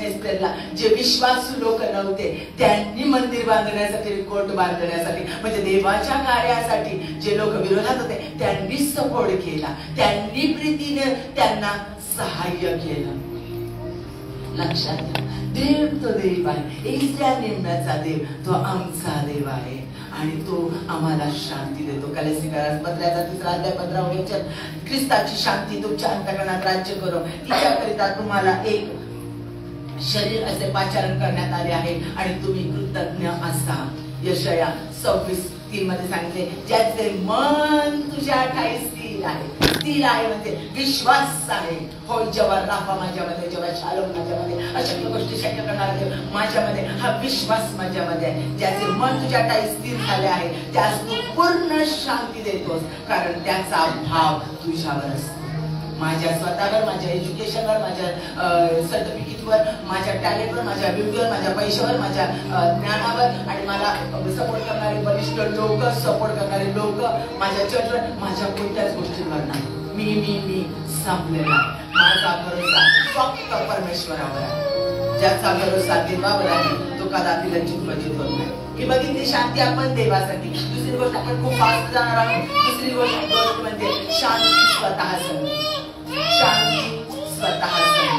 A: एस्तेरला जे विश्वासू लोक नव्हते, त्यांनी मंदिर बांधण्यासाठी, कोर्ट बांधण्यासाठी, म्हणजे देवाच्या कार्यासाठी जे लोक विरोधात होते त्यांनी सपोर्ट केला, त्यांनी प्रीतीने त्यांना सहाय्य केलं. लक्षात घ्या, देव तो देव आहे. इस्रायल नेमण्याचा देव तो आमचा देव आहे आणि तो आम्हाला शांती देतो. कलेसिकरास पत्राचा 3 अध्याय 15 वचन, ख्रिस्ताची शांती तुमच्या अंतःकरणात राज्य करो, तिच्याकरिता तुम्हाला एक शरीर असे पाचारण करण्यात आले आहे आणि तुम्ही कृतज्ञ असा. यशया 26:3 मध्ये सांगितले, ज्याचे मन तुझ्या ठाई स्थिर आहे. स्थिर आहे म्हणजे विश्वास आहे. होय, जेव्हा राहा माझ्यामध्ये, जेव्हा शालोम माझ्यामध्ये, अशक्य गोष्टी शक्य करणारे माझ्यामध्ये, हा विश्वास माझ्यामध्ये आहे. ज्याचे मन तुझ्या ठाई स्थिर झाले आहे, त्यास तू पूर्ण शांती देतोस, कारण त्याचा भाव तुझ्यावर असतो. माझ्या स्वतःवर, माझ्या एज्युकेशनवर, माझ्या सर्टिफिकेटवर, माझ्या टॅलेंटवर, माझ्या ब्युटीवर, माझ्या पैशावर, माझ्या ज्ञानावर आणि मला सपोर्ट करणारे बलिष्ठ लोक, सपोर्ट करणारे लोक, माझ्या चर्चवर, माझ्या कोणत्याच गोष्टींवर नाही. मी संपलेला. माझा भरोसा फक्त परमेश्वरावर आहे. ज्याचा भरोसा देवावर आहे तो कदापि लज्जित फजित होत नाही. ही बघितली शांती आपण देवासाठी. दुसरी गोष्ट, आपण खूप फास्ट जाणार आहोत. दुसरी गोष्ट म्हणजे शांती स्वतः संधी. शांती स्वतः संधी.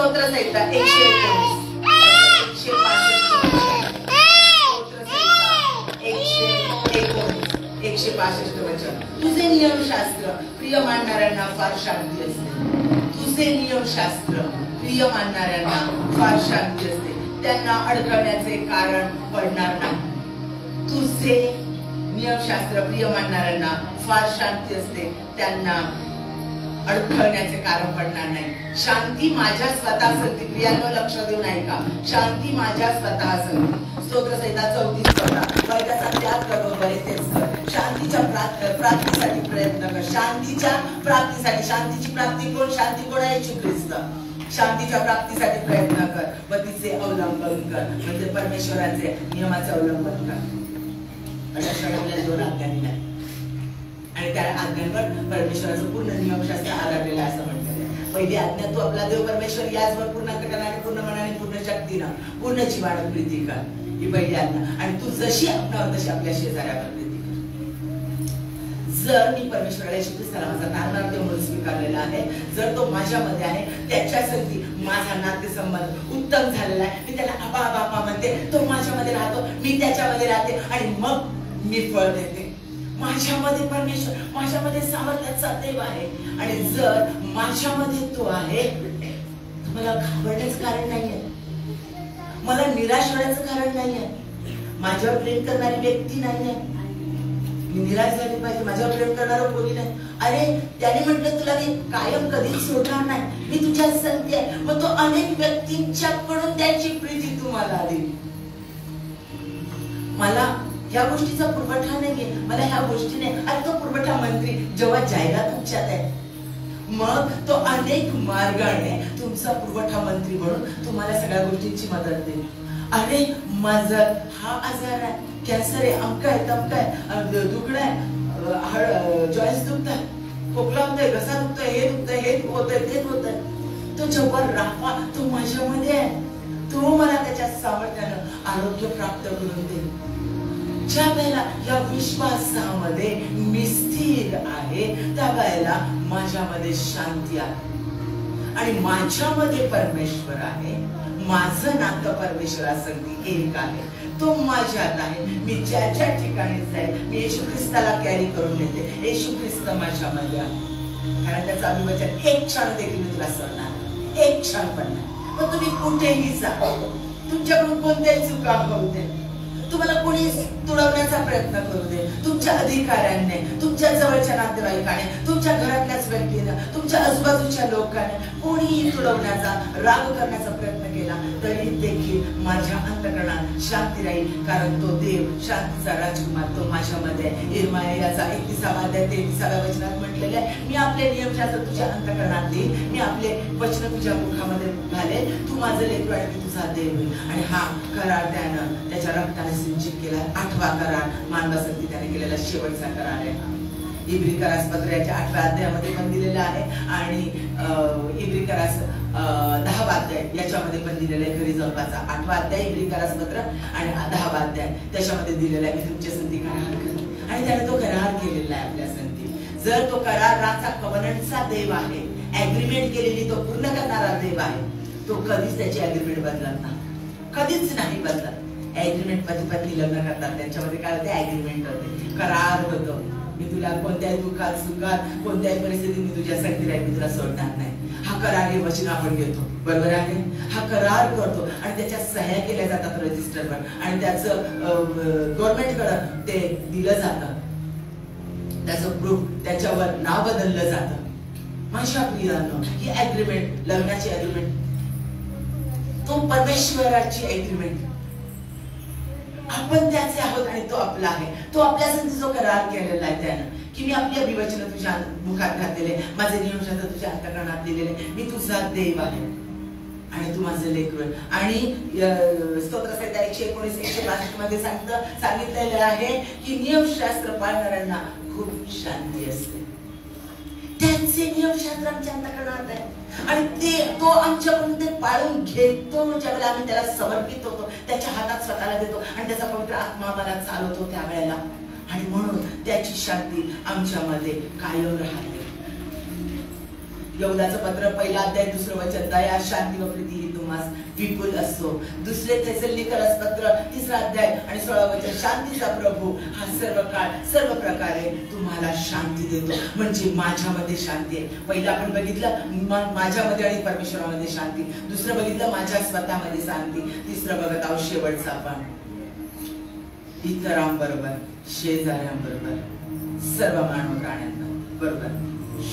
A: स्तोत्रसंहिता 119, 165 वचन. तुझे नियमशास्त्र प्रिय मानणाऱ्यांना फार शांती असते. तुझे नियमशास्त्र प्रिय मानणाऱ्यांना फार शांती असते, त्यांना अडकवण्याचे कारण पडणार नाही. तुझे नियमशास्त्र प्रिय मानणाऱ्यांना फार शांती असते, त्यांना अडकवण्याचे कारण पडणार नाही. शांती माझ्या स्वतः संगती. प्रियांनो लक्ष देऊन ऐका. शांती माझ्या स्वतः संगती. स्तोत्रसंहिता 34:14. वर्गाचा त्याग कर बरे तेच कर. शांतीच्या प्राप्तीसाठी प्रयत्न कर. शांतीच्या प्राप्तीसाठी. शांतीची प्राप्ती कोण? शांती कोण आहे? येशू ख्रिस्त. शांतीच्या प्राप्तीसाठी प्रयत्न कर व तिचे अवलंबन कर, म्हणजे परमेश्वराचे नियमाचे अवलंबन कर. अशा क्षणाला 2 आज्ञा दिल्या आणि त्या आज्ञांवर परमेश्वराचं पूर्ण नियमशास्त्र आधारलेलं असं म्हणतात. पहिली आज्ञा, तू आपला देव परमेश्वर याचवर पूर्ण अंतःकरणाने, पूर्ण मनाने, पूर्ण शक्तीनं, पूर्ण जीवानं प्रीती कर. ही पहिली आज्ञा. आणि तू जशी आपणावर तशी आपल्या शेजाऱ्यावर प्रीती कर. जर मी परमेश्वराला येशू ख्रिस्ताला माझा नामदार देव म्हणून स्वीकारलेला आहे, जर तो माझ्यामध्ये आहे, त्याच्यासाठी माझा नातेसंबंध उत्तम झालेला आहे, मी त्याला आबा बाबा म्हणते, तो माझ्यामध्ये राहतो, मी त्याच्यामध्ये राहते आणि मग मी फळ देते. माझ्यामध्ये परमेश्वर, माझ्यामध्ये सामर्थ्याचा देव आहे. आणि जर माझ्यामध्ये तो आहे, मला घाबरण्याचं कारण नाहीये, मला निराश होण्याचं कारण नाहीये, माझ्यावर प्रेम करणारी व्यक्ती नाहीये, मी निराश झाली पाहिजे, माझ्यावर प्रेम करणारं कोणी नाही. अरे त्याने म्हटलं तुला मी कायम कधीच सोडणार नाही, मी तुझ्या संगती आहे. मग तो अनेक व्यक्तींच्याकडून त्याची प्रीती तुम्हाला देईल. मला ह्या गोष्टीचा पुरवठा नाहीये, मला ह्या गोष्टी नाही. अरे तो पुरवठा मंत्री जेव्हा जाहिरात तुमच्यात आहे, मग तो अनेक मार्गाने तुमचा पुरवठा मंत्री म्हणून तुम्हाला सगळ्या गोष्टींची मदत देईल. अरे माझा हा आजार आहे, कॅन्सर आहे, अमका आहे, तमका आहे, दुखणं आहे, जॉईंट्स दुखतात, खोकला होतोय, घसा दुखतोय, हे दुखतंय, हे होतंय, ते होतंय. तो जेव्हा राहा, तो माझ्यामध्ये आहे, तो मला त्याच्या सामर्थ्यानं आरोग्य प्राप्त करून देईल. ज्या वेळेला या विश्वासामध्ये मी स्थिर आहे, त्या वेळेला माझ्यामध्ये शांती आहे आणि माझ्यामध्ये परमेश्वर आहे. माझं नातं परमेश्वरासंगती एक आहे, तो माझ्यात आहे. मी ज्या ज्या ठिकाणी जाईल, मी येशू ख्रिस्ताला कॅरी करून नेते. येशू ख्रिस्त माझ्यामध्ये आहे, कारण त्याचं अभिवचन, एक क्षण देखील मी तुला सोडणार, एक क्षण पण नाही. पण तुम्ही कुठेही जा, तुमच्याकडून कोणत्याही चुका होऊ दे, तुम्हाला कोणी तुडवण्याचा प्रयत्न करू दे, तुमच्या अधिकाऱ्यांनी, तुमच्या जवळच्या नातेवाईकाने, तुमच्या घरातल्याच व्यक्तीने, तुमच्या आजूबाजूच्या लोकांनी कोणीही तुडवण्याचा, राग करण्याचा प्रयत्न केला तरी देखील माझ्या अंतःकरणात शांती राहील, कारण तो देव शांतीचा राजकुमार तो माझ्यामध्ये. इर्मायाचा 31 अध्याय 33 वचनात म्हटलेले आहे, मी आपले नियमशास्त्र तुझ्या अंतःकरणात देईल, मी आपले वचन तुझ्या मुखामध्ये घालेल, तू माझं लेकरू आणि मी तुझा देव होईल. आणि हा करार त्यानं त्याच्या रक्ताने सिंचित केला. 8वा करार मानवासाठी त्याने केलेला शेवटचा करार आहे. इब्री करास पत्र याच्या 8व्या अध्यायामध्ये पण दिलेला आहे आणि इब्री करास 10वा अध्याय याच्यामध्ये पण दिलेला आहे. घरी जवळपासचा 8वा अध्याय इब्री करास पत्र आणि 10वा अध्याय त्याच्यामध्ये दिलेला आहे, मी तुमच्या संगती करार करेन. आणि त्याने तो करार केलेला आहे आपल्या संगती. जर तो कराराचा कव्हनंटचा देव आहे, ऍग्रीमेंट केलेली तो पूर्ण करणारा देव आहे, तो कधीच त्याची ऍग्रीमेंट बदलत नाही, कधीच नाही बदलत. ऍग्रीमेंट पती पत्नी लग्न करतात, त्यांच्यामध्ये काय होते? ऍग्रीमेंट होते, करार होतो. मी तुला कोणत्याही दुःखात सुखात कोणत्याही परिस्थितीत मी तुझ्या संगती राहील, मी तुला सोडणार नाही. हा करार हे वचन आपण घेतो, बरोबर आहे? हा करार करतो आणि त्याच्या सह्या केल्या जातात रजिस्टरवर आणि त्याचं गव्हर्नमेंटकडे ते दिलं जातं, त्याचं प्रूफ, त्याच्यावर नाव बदललं जातं. माझ्या प्रियानो, ही ऍग्रीमेंट, लग्नाची ऍग्रीमेंट, तो परमेश्वराची ऍग्रीमेंट, आपण त्याचे आहोत आणि तो आपला आहे. तो आपल्यासाठी जो करार केलेला आहे त्यानं, की मी आपली अभिवचन तुझ्या मुखात घातलेले, माझे नियमशास्त्र तुझ्या अंतःकरणात दिलेले, मी तुझा देव आहे आणि तू माझं लेकरू आहे. आणि स्तोत्रसंहिता 119-162 मध्ये सांगितलेलं आहे की नियमशास्त्र पाळणाऱ्यांना खूप शांती असते. त्यांचे नियमशास्त्र आमच्या अंतःकरणात आहे आणि तो आमच्याकडून ते पाळून घेतो. ज्यावेळेला आम्ही त्याला समर्पित होतो, त्याच्या हातात स्वतःला देतो आणि त्याचा पवित्र आत्मा आम्हाला चालवतो त्यावेळेला, आणि म्हणून त्याची शांती आमच्यामध्ये कायम राहते. यहूदाचं पत्र पहिला अध्याय 2 वचन, दया शांती व प्रीती ही तुम्हास विपुल असो. दुसरे थेसलोनिकस पत्र 3 अध्याय आणि 16 वचन, शांतीचा प्रभू हा सर्व काळ सर्व प्रकारे तुम्हाला शांती देतो. म्हणजे माझ्यामध्ये शांती आहे. पहिला आपण बघितलं माझ्यामध्ये आणि परमेश्वरामध्ये शांती, दुसरं बघितलं माझ्या स्वतःमध्ये शांती, तिसरं बघत आहोत शेवटचं आपण इतरांबरोबर, शेजाऱ्यांबरोबर, सर्व मानव प्राण्यांबरोबर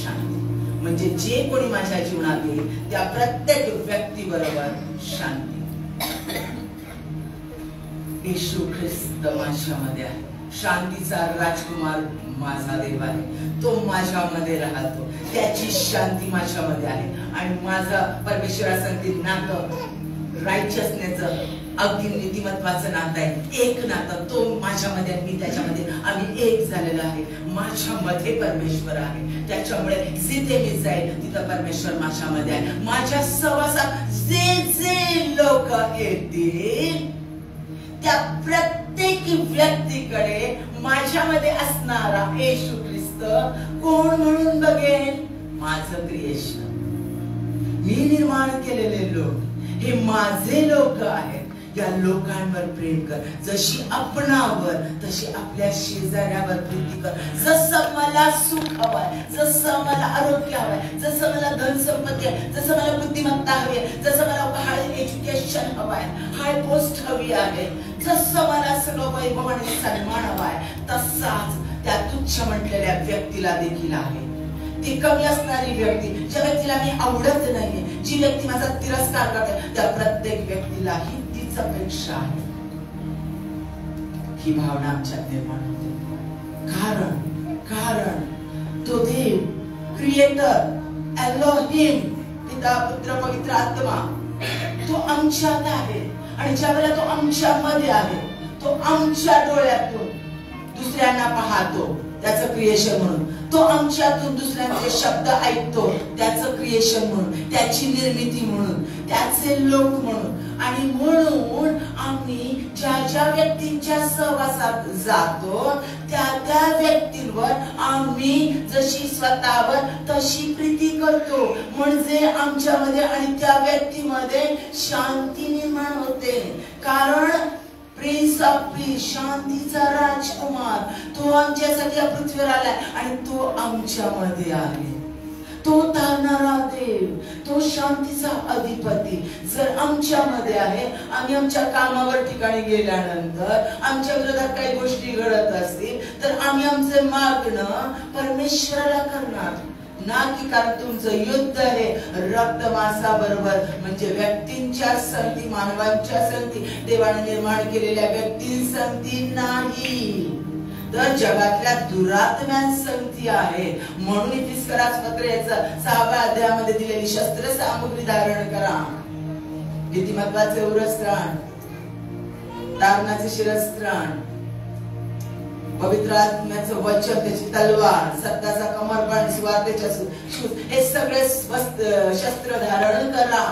A: शांती. म्हणजे जे कोणी माझ्या जीवनात येईल त्या प्रत्येक व्यक्ती बरोबर शांती. येशू ख्रिस्त माझ्यामध्ये आहे. शांतीचा राजकुमार माझा देव आहे. तो माझ्यामध्ये राहतो. त्याची शांती माझ्यामध्ये आहे. आणि माझं परमेश्वरासंगती नातं राईचियसनेसचं अगदी नीतिमत्वाचं नातं आहे. एक नातं, तो माझ्यामध्ये मी त्याच्यामध्ये, आम्ही एक झालेलं आहे. माझ्यामध्ये परमेश्वर आहे. त्याच्यामुळे जिथे मी जाईल तिथं परमेश्वर माझ्यामध्ये आहे. माझ्या सहवासात जे जे लोक येतील त्या प्रत्येक व्यक्तीकडे माझ्यामध्ये असणारा येशू ख्रिस्त कोण म्हणून बघेल? माझं क्रिएशन, मी निर्माण केलेले लोक, हे माझे लोक आहेत. या लोकांवर प्रेम कर. जशी आपणावर तशी आपल्या शेजाऱ्यावर प्रीती कर. जसं मला सुख हवंय, जसं मला आरोग्य हवंय, जसं मला धन संपत्ती आहे, जसं मला बुद्धिमत्ता हवी आहे, जसं मला हाय एज्युकेशन हवंय, हाय पोस्ट हवी आहे, जसं मला सगळं वैभव आणि सन्मान हवाय, तसाच त्या तुच्छ म्हटलेल्या व्यक्तीला देखील आहे. ती कमी असणारी व्यक्ती, ज्या व्यक्तीला मी आवडत नाहीये, जी व्यक्ती माझा तिरस्कार करते, त्या प्रत्येक व्यक्तीलाही तीच अपेक्षा आहे. ही भावना आमच्यात निर्माण होते. कारण तो देव क्रिएटर एलोहिम, पिता पुत्र पवित्र आत्मा, तो आमच्यात आहे. आणि ज्या वेळेला तो आमच्यामध्ये आहे, तो आमच्या डोळ्यातून दुसऱ्यांना पाहतो, त्याचं क्रिएशन म्हणून. तो आमच्यातून दुसऱ्यांचे शब्द ऐकतो, त्याचं क्रिएशन म्हणून, त्याची निर्मिती म्हणून, त्याचे लोक म्हणून. आणि म्हणून आम्ही ज्या ज्या व्यक्तींच्या सहवासात जातो त्या त्या व्यक्तींवर आम्ही जशी स्वतःवर तशी प्रीती करतो. म्हणजे आमच्यामध्ये आणि त्या व्यक्तीमध्ये शांती निर्माण होते. कारण प्रिन्स ऑफ पीस, शांतीचा राजकुमार, तो आमच्यासाठी या पृथ्वीवर आलाय आणि तो आमच्यामध्ये आहे. तो तारणारा देव, तो शांतीचा अधिपती जर आमच्यामध्ये आहे, आम्ही आमच्या कामावर ठिकाणी गेल्यानंतर आमच्या विरोधात काही गोष्टी घडत असतील तर आम्ही आमचे मागणं परमेश्वराला करणार, ना की कारण तुमचं युद्ध आहे रक्त मांसाबरोबर, म्हणजे व्यक्तींच्या संगती, मानवांच्या संगती, देवाने निर्माण केलेल्या व्यक्तींसंगती नाही, तर जगातल्या दुरात्म्यांसंगती आहे. म्हणून इफिसकरास पत्र याचं 6व्या अध्यायामध्ये दिलेली शस्त्र सामुग्री धारण करा. किती महत्वाचे उरस्त्राण, तारणाचे शिरस्त्राण, पवित्र आत्म्याचं वचन, त्याची तलवार, सत्याचा कमरबंद, सुवार्तेच्या शूज, हे सगळे शस्त्र धारण करा,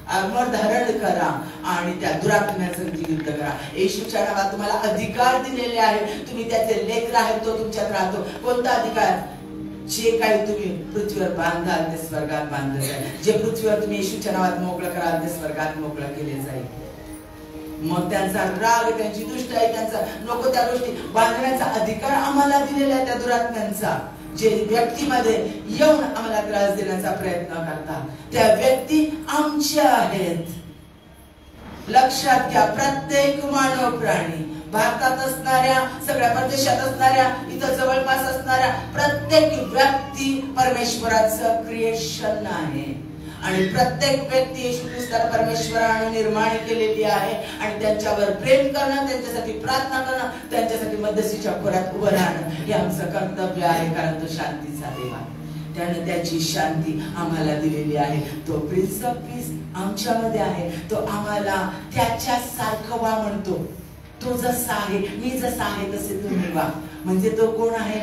A: आर्मर धारण करा आणि त्या दुरात्म्याचं युद्ध करा. येशूच्या नावात तुम्हाला अधिकार दिलेले आहे. तुम्ही त्याचे लेकरं आहेत, तो तुमच्यात राहतो. कोणता अधिकार? जे काही तुम्ही पृथ्वीवर बांधाल ते स्वर्गात बांधलं जाईल. जे पृथ्वीवर तुम्ही येशूच्या नावात मोकळं कराल ते स्वर्गात मोकळं केले जाईल. मग त्यांचा राग, त्यांची दुष्टाई, त्यांचा नको त्या गोष्टी बांधण्याचा अधिकार आम्हाला दिलेला आहे. त्या दुरात्म्यांचा जे व्यक्तीमध्ये येऊन आम्हाला त्रास देण्याचा प्रयत्न करतात त्या व्यक्ती आमच्या आहेत. लक्षात घ्या, प्रत्येक मानव प्राणी, भारतात असणाऱ्या, सगळ्या परदेशात असणाऱ्या, इथं जवळपास असणाऱ्या प्रत्येक व्यक्ती परमेश्वराचं क्रिएशन आहे. आणि प्रत्येक व्यक्ती येशू ख्रिस्ताला परमेश्वराने निर्माण केलेली आहे. आणि त्यांच्यावर प्रेम करणं, त्यांच्यासाठी प्रार्थना करणं, त्यांच्यासाठी मध्यस्थीच्या खोऱ्यात उभं राहणं हे आमचं कर्तव्य आहे. कारण तो शांतीचा देव आहे. त्याने त्याची शांती आम्हाला दिलेली आहे. तो प्रिन्स ऑफ पीस आमच्यामध्ये आहे. तो आम्हाला त्याच्या सारखं वा म्हणतो. तो जसा आहे, मी जसा आहे तसे तुम्ही वा. म्हणजे तो कोण आहे?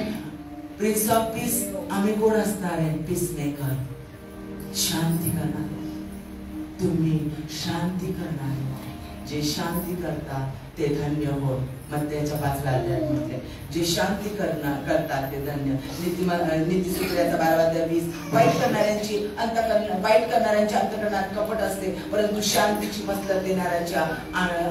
A: Prince of peace. आम्ही कोण असणार आहे? पीस मेकर, शांती करणार. तुम्ही शांती करणार. जे शांती करतात ते धन्य होत. मत्तेच्या 5व्या अध्यायात म्हटले, जे शांती करतात ते धन्य. नीतिसूत्राचा 12वा अध्याय 20, वाईट करणाऱ्यांची अंतःकरणात कपट असते, परंतु शांतीची मसलत देणाऱ्यांच्या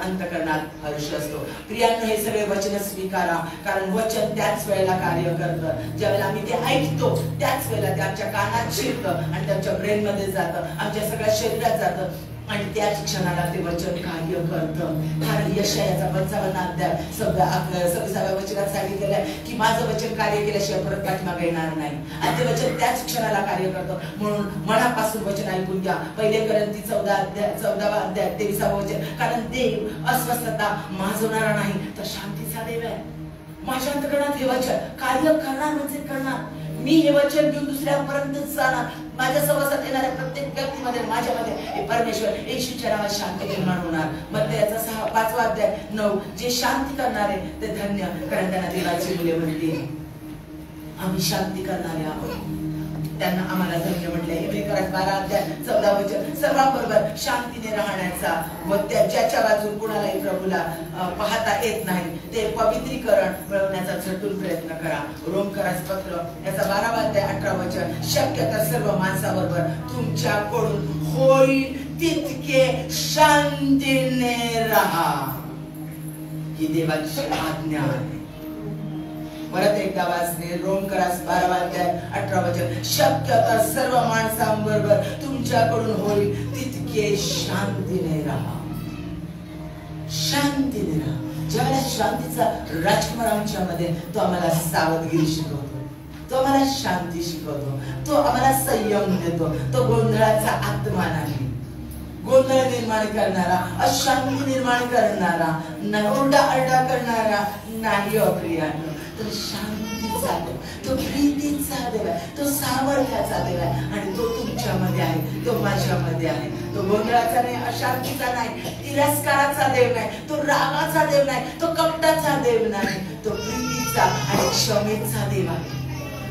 A: अंतःकरणात हर्ष असतो. प्रियांनो, हे सगळे वचन स्वीकारा, कारण वचन त्याच वेळेला कार्य करतं. ज्यावेळेला आम्ही ते ऐकतो त्याच वेळेला ते आमच्या कानात शिरतं आणि त्याच्या ब्रेन मध्ये जातं, आमच्या सगळ्या शरीरात जातं आणि त्याच क्षणाला ते वचन कार्य करतं. कारण यशायाचा 55 अध्याय 26व्या वचनात सांगितलेलं आहे की माझं वचन कार्य केल्याशिवाय परत पाठीमागे येणार नाही, आणि ते वचन त्याच क्षणाला कार्य करतं. म्हणून मनापासून वचन ऐकून घ्या. 1 कोरिंथी 14वा अध्याय 23वा वचन, कारण देव अस्वस्थता माजवणारा नाही तर शांतीचा देव आहे. माझ्या अंतःकरणात हे वचन कार्य करणार म्हणजे करणार. मी हे वचन घेऊन दुसऱ्यापर्यंत जाणार. माझ्या सहवासात येणाऱ्या प्रत्येक व्यक्तीमध्ये माझ्यामध्ये परमेश्वर येशूच्या नावात शांती निर्माण होणार. मत्तेचा 5वा अध्याय 9, जे शांती करणारे ते धन्य, कारण त्यांना देवाची मुले म्हणतील. आम्ही शांती करणारे आहोत, त्यांना आम्हाला धन्य म्हटले. इब्रियकांत 12 अध्याय 14 वचन, सर्वांबरोबर शांतीने राहण्याचा व ज्याच्या वाचून कुणालाही प्रभूला पाहता येत नाही ते पवित्रीकरण मिळवण्याचा झटून प्रयत्न करा. रोमकरास पत्र याचा 12वा अध्याय 18 वचन, शक्य तर सर्व माणसाबरोबर तुमच्याकडून होईल तितके शांतीने राहा. ही देवाची आज्ञा आहे. परत एकदा वाचले, रोमकरास 12वा अध्याय 18 वचन, शक्य तर सर्व माणसांबरोबर तुमच्याकडून होईल तितके शांतीने राहा. शांतीने राहा. ज्यावेळेला शांतीचा राजकुमार आमच्यामध्ये, तो आम्हाला सावधगिरी शिकवतो, तो आम्हाला शांती शिकवतो, तो आम्हाला संयम देतो. तो गोंधळाचा आत्मा नाही, गोंधळ निर्माण करणारा, अशांती निर्माण करणारा, ओरडा करणारा नाही. अप्रियानो, तो शांतीचा देव, तो प्रीतीचा देव आहे, तो सामर्थ्याचा देव आहे, आणि तो तुमच्यामध्ये आहे, तो माझ्यामध्ये आहे. तो गोंधळाचा नाही, अशांतीचा नाही, तिरस्काराचा देव नाही, तो रागाचा देव नाही, तो कपटाचा देव नाही. तो प्रीतीचा आणि क्षमेचा देव आहे,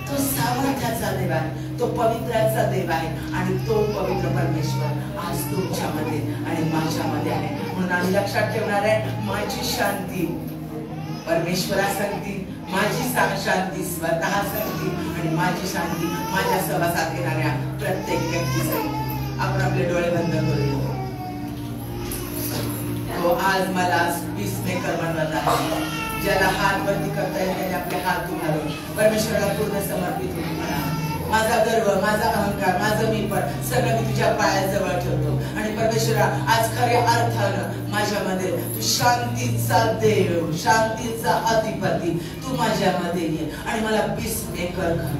A: तो सामर्थ्याचा देव आहे, तो पवित्राचा देव आहे. आणि तो पवित्र परमेश्वर आज तुमच्यामध्ये आणि माझ्यामध्ये आहे. म्हणून आम्ही लक्षात ठेवणार आहे, माझी शांती परमेश्वरासाठी, माझी शांती स्वतः साठी, आणि माझी शांती माझ्या सहवासात येणाऱ्या प्रत्येक व्यक्तीसाठी. आपण आपले डोळे बंद करूया. तो आज मला पीसमेकर बनवत आहे. ज्याला हात वरती करता येईल त्याने आपले हात उभारून परमेश्वराला पूर्ण समर्पित होऊन म्हणा, माझा गर्व, माझा अहंकार, माझं मीपण सगळं मी तुझ्या पायाजवळ ठेवतो. आणि परमेश्वरा, आज खऱ्या अर्थानं माझ्यामध्ये तू शांतीचा देव, शांतीचा अधिपती तू माझ्यामध्ये ये आणि मला पीस मेकर कर,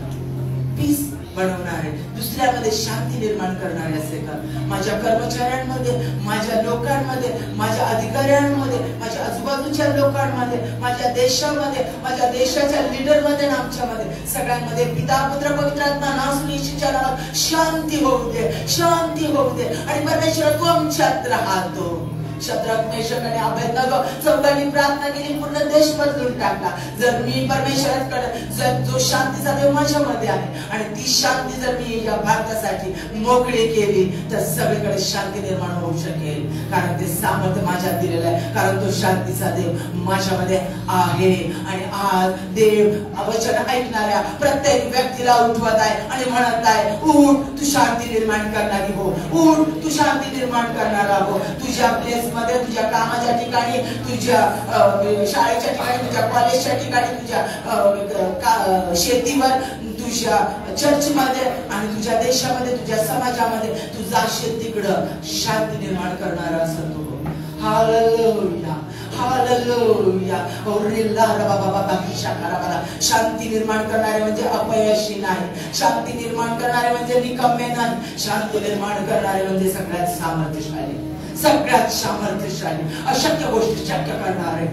A: पीस बनवणारे, दुसऱ्यामध्ये शांती निर्माण करणारे असे कर. माझ्या कर्मचाऱ्यांमध्ये, माझ्या लोकांमध्ये, माझ्या अधिकाऱ्यांमध्ये, माझ्या आजूबाजूच्या लोकांमध्ये, माझ्या देशामध्ये, माझ्या देशाच्या लीडरमध्ये, आमच्यामध्ये सगळ्यांमध्ये पिता पुत्र पवित्र आत्मा नाव येशूच्या नावात शांती होऊ दे, शांती होऊ दे. आणि परमेश्वर तू आमच्यात राहतो. शद्रक, मेशक आणि अबेदनगो चौघांनी प्रार्थना केली, पूर्ण देश बदलून टाकला. जर मी परमेश्वराकडे, जर जो शांतीचा देव माझ्यामध्ये आहे आणि ती शांती जर मी या भारतासाठी मोकळी केली तर सगळीकडे शांती निर्माण होऊ शकेल. कारण ते सामर्थ्य माझ्यात दिलेलं आहे, कारण तो शांतीचा देव माझ्यामध्ये आहे. आणि आज देव वचन ऐकणाऱ्या प्रत्येक व्यक्तीला उठवत आहे आणि म्हणत आहे, उठ, तू शांती निर्माण करणारी हो, उठ, तू शांती निर्माण करणारा हो. तुझ्या प्लेस मध्ये, तुझ्या कामाच्या ठिकाणी, तुझ्या शाळेच्या ठिकाणी, तुझ्या कॉलेजच्या ठिकाणी, तुझ्या शेतीवर, तुझ्या चर्च मध्ये आणि तुझ्या देशामध्ये, तुझ्या समाजामध्ये तू जाशील तिकडं शांती निर्माण करणारा असं तो. Hallelujah, hallelujah. शांती निर्माण करणारे म्हणजे अपयशी नाही, शांती निर्माण करणारे म्हणजे निकम्मे नाही, शांती निर्माण करणारे म्हणजे सगळ्यात सामर्थ्यशाली, सगळ्यात सामर्थ्यशाली, अशक्य गोष्टी शक्य करणारे.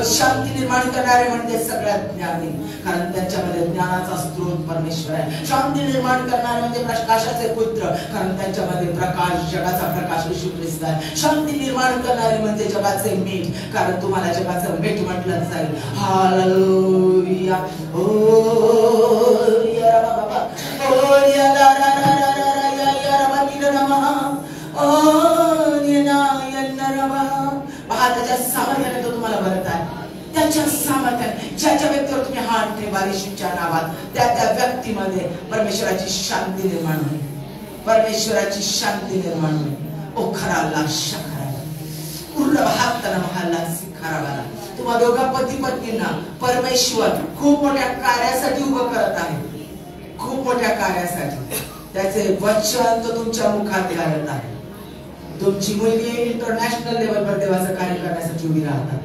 A: शांती निर्माण करणारे म्हणजे सगळ्यात ज्ञानी, कारण त्यांच्यामध्ये ज्ञानाचा स्रोत परमेश्वर आहे. शांती निर्माण करणारे म्हणजे प्रकाशाचे पुत्र, कारण त्यांच्यामध्ये प्रकाश, जगाचा प्रकाश येशू ख्रिस्त आहे. शांती निर्माण करणारे म्हणजे जगाचे मीठ, कारण तुम्हाला जगाचं मीठ म्हटलं जाईल. हालेलुया. ओ या बाबा, ओ या रा रा रा रा रा या रा बाकी नमः, ओ या ना या नरवा. निघाल येशूच्या नावात त्या त्या व्यक्तीमध्ये परमेश्वराची शांती निर्माण होईल, परमेश्वराची शांती निर्माण होईल। ओ खराला शखराला पूर्ण हाताला महाला सिखारावाला तुम्हा दोघा पती पत्नींना परमेश्वर खूप मोठ्या कार्यासाठी उभं करत आहे, खूप मोठ्या कार्यासाठी। त्याचे वचन तो तुमच्या मुखात घालत आहे। तुमची मुलगी इंटरनॅशनल लेवलवर देवाचं कार्य करण्यासाठी उभी राहतात।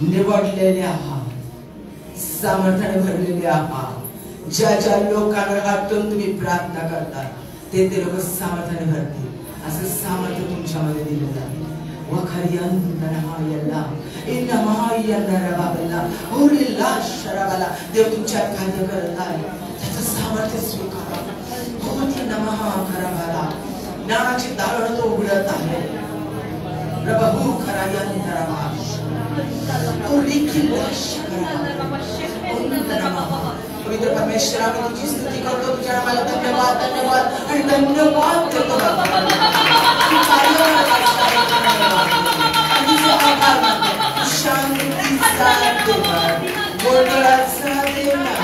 A: निवडलेले आहात, सामर्थ्याने भरलेले आहात। ज्या ज्या लोकांवर हात ठेवून तुम्ही प्रार्थना करता ते ते लोक सामर्थ्याने भरतील, असं सामर्थ्य तुमच्यामध्ये दिलं जाईल। देव तुमच्यात कार्य करत आहे, त्याचं सामर्थ्य स्वीकारा। ज्ञानाची दालन तो उघडत आहे। प्रभू खरा पवित्र परमेश्वर आम्ही तुझी स्तुती करतो, तुझ्या नावाला धन्यवाद धन्यवाद आणि धन्यवाद देतो। शांतीचा देवा, गोडळाचा देवा,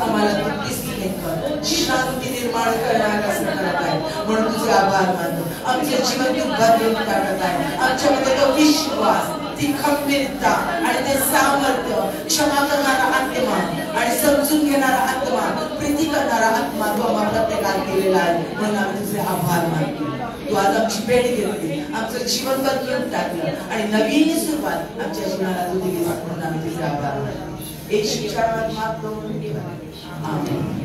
A: आम्हाला शांती निर्माण करण्याला कसं करत आहे म्हणून तुझे आभार मानतो। आमचे जीवन तू बदलून टाकत आहे। आमच्यामध्ये तो विश्वास, ती खंबीरता आणि ते सामर्थ्य, क्षमा करणारा आत्मा आणि समजून घेणारा आत्मा, प्रीती करणारा आत्मा तू आम्हाला प्रत्येकाला दिलेला आहे, म्हणून आम्ही तुझे आभार मानतो। तू आज आमची भेट घेतली, आमचं जीवन बदलून टाकलं आणि नवीन सुरुवात आमच्या जीवनाला तू दिली, म्हणून आम्ही तुझे आभार मानतो। येशूच्या नावात मागतो, आमेन।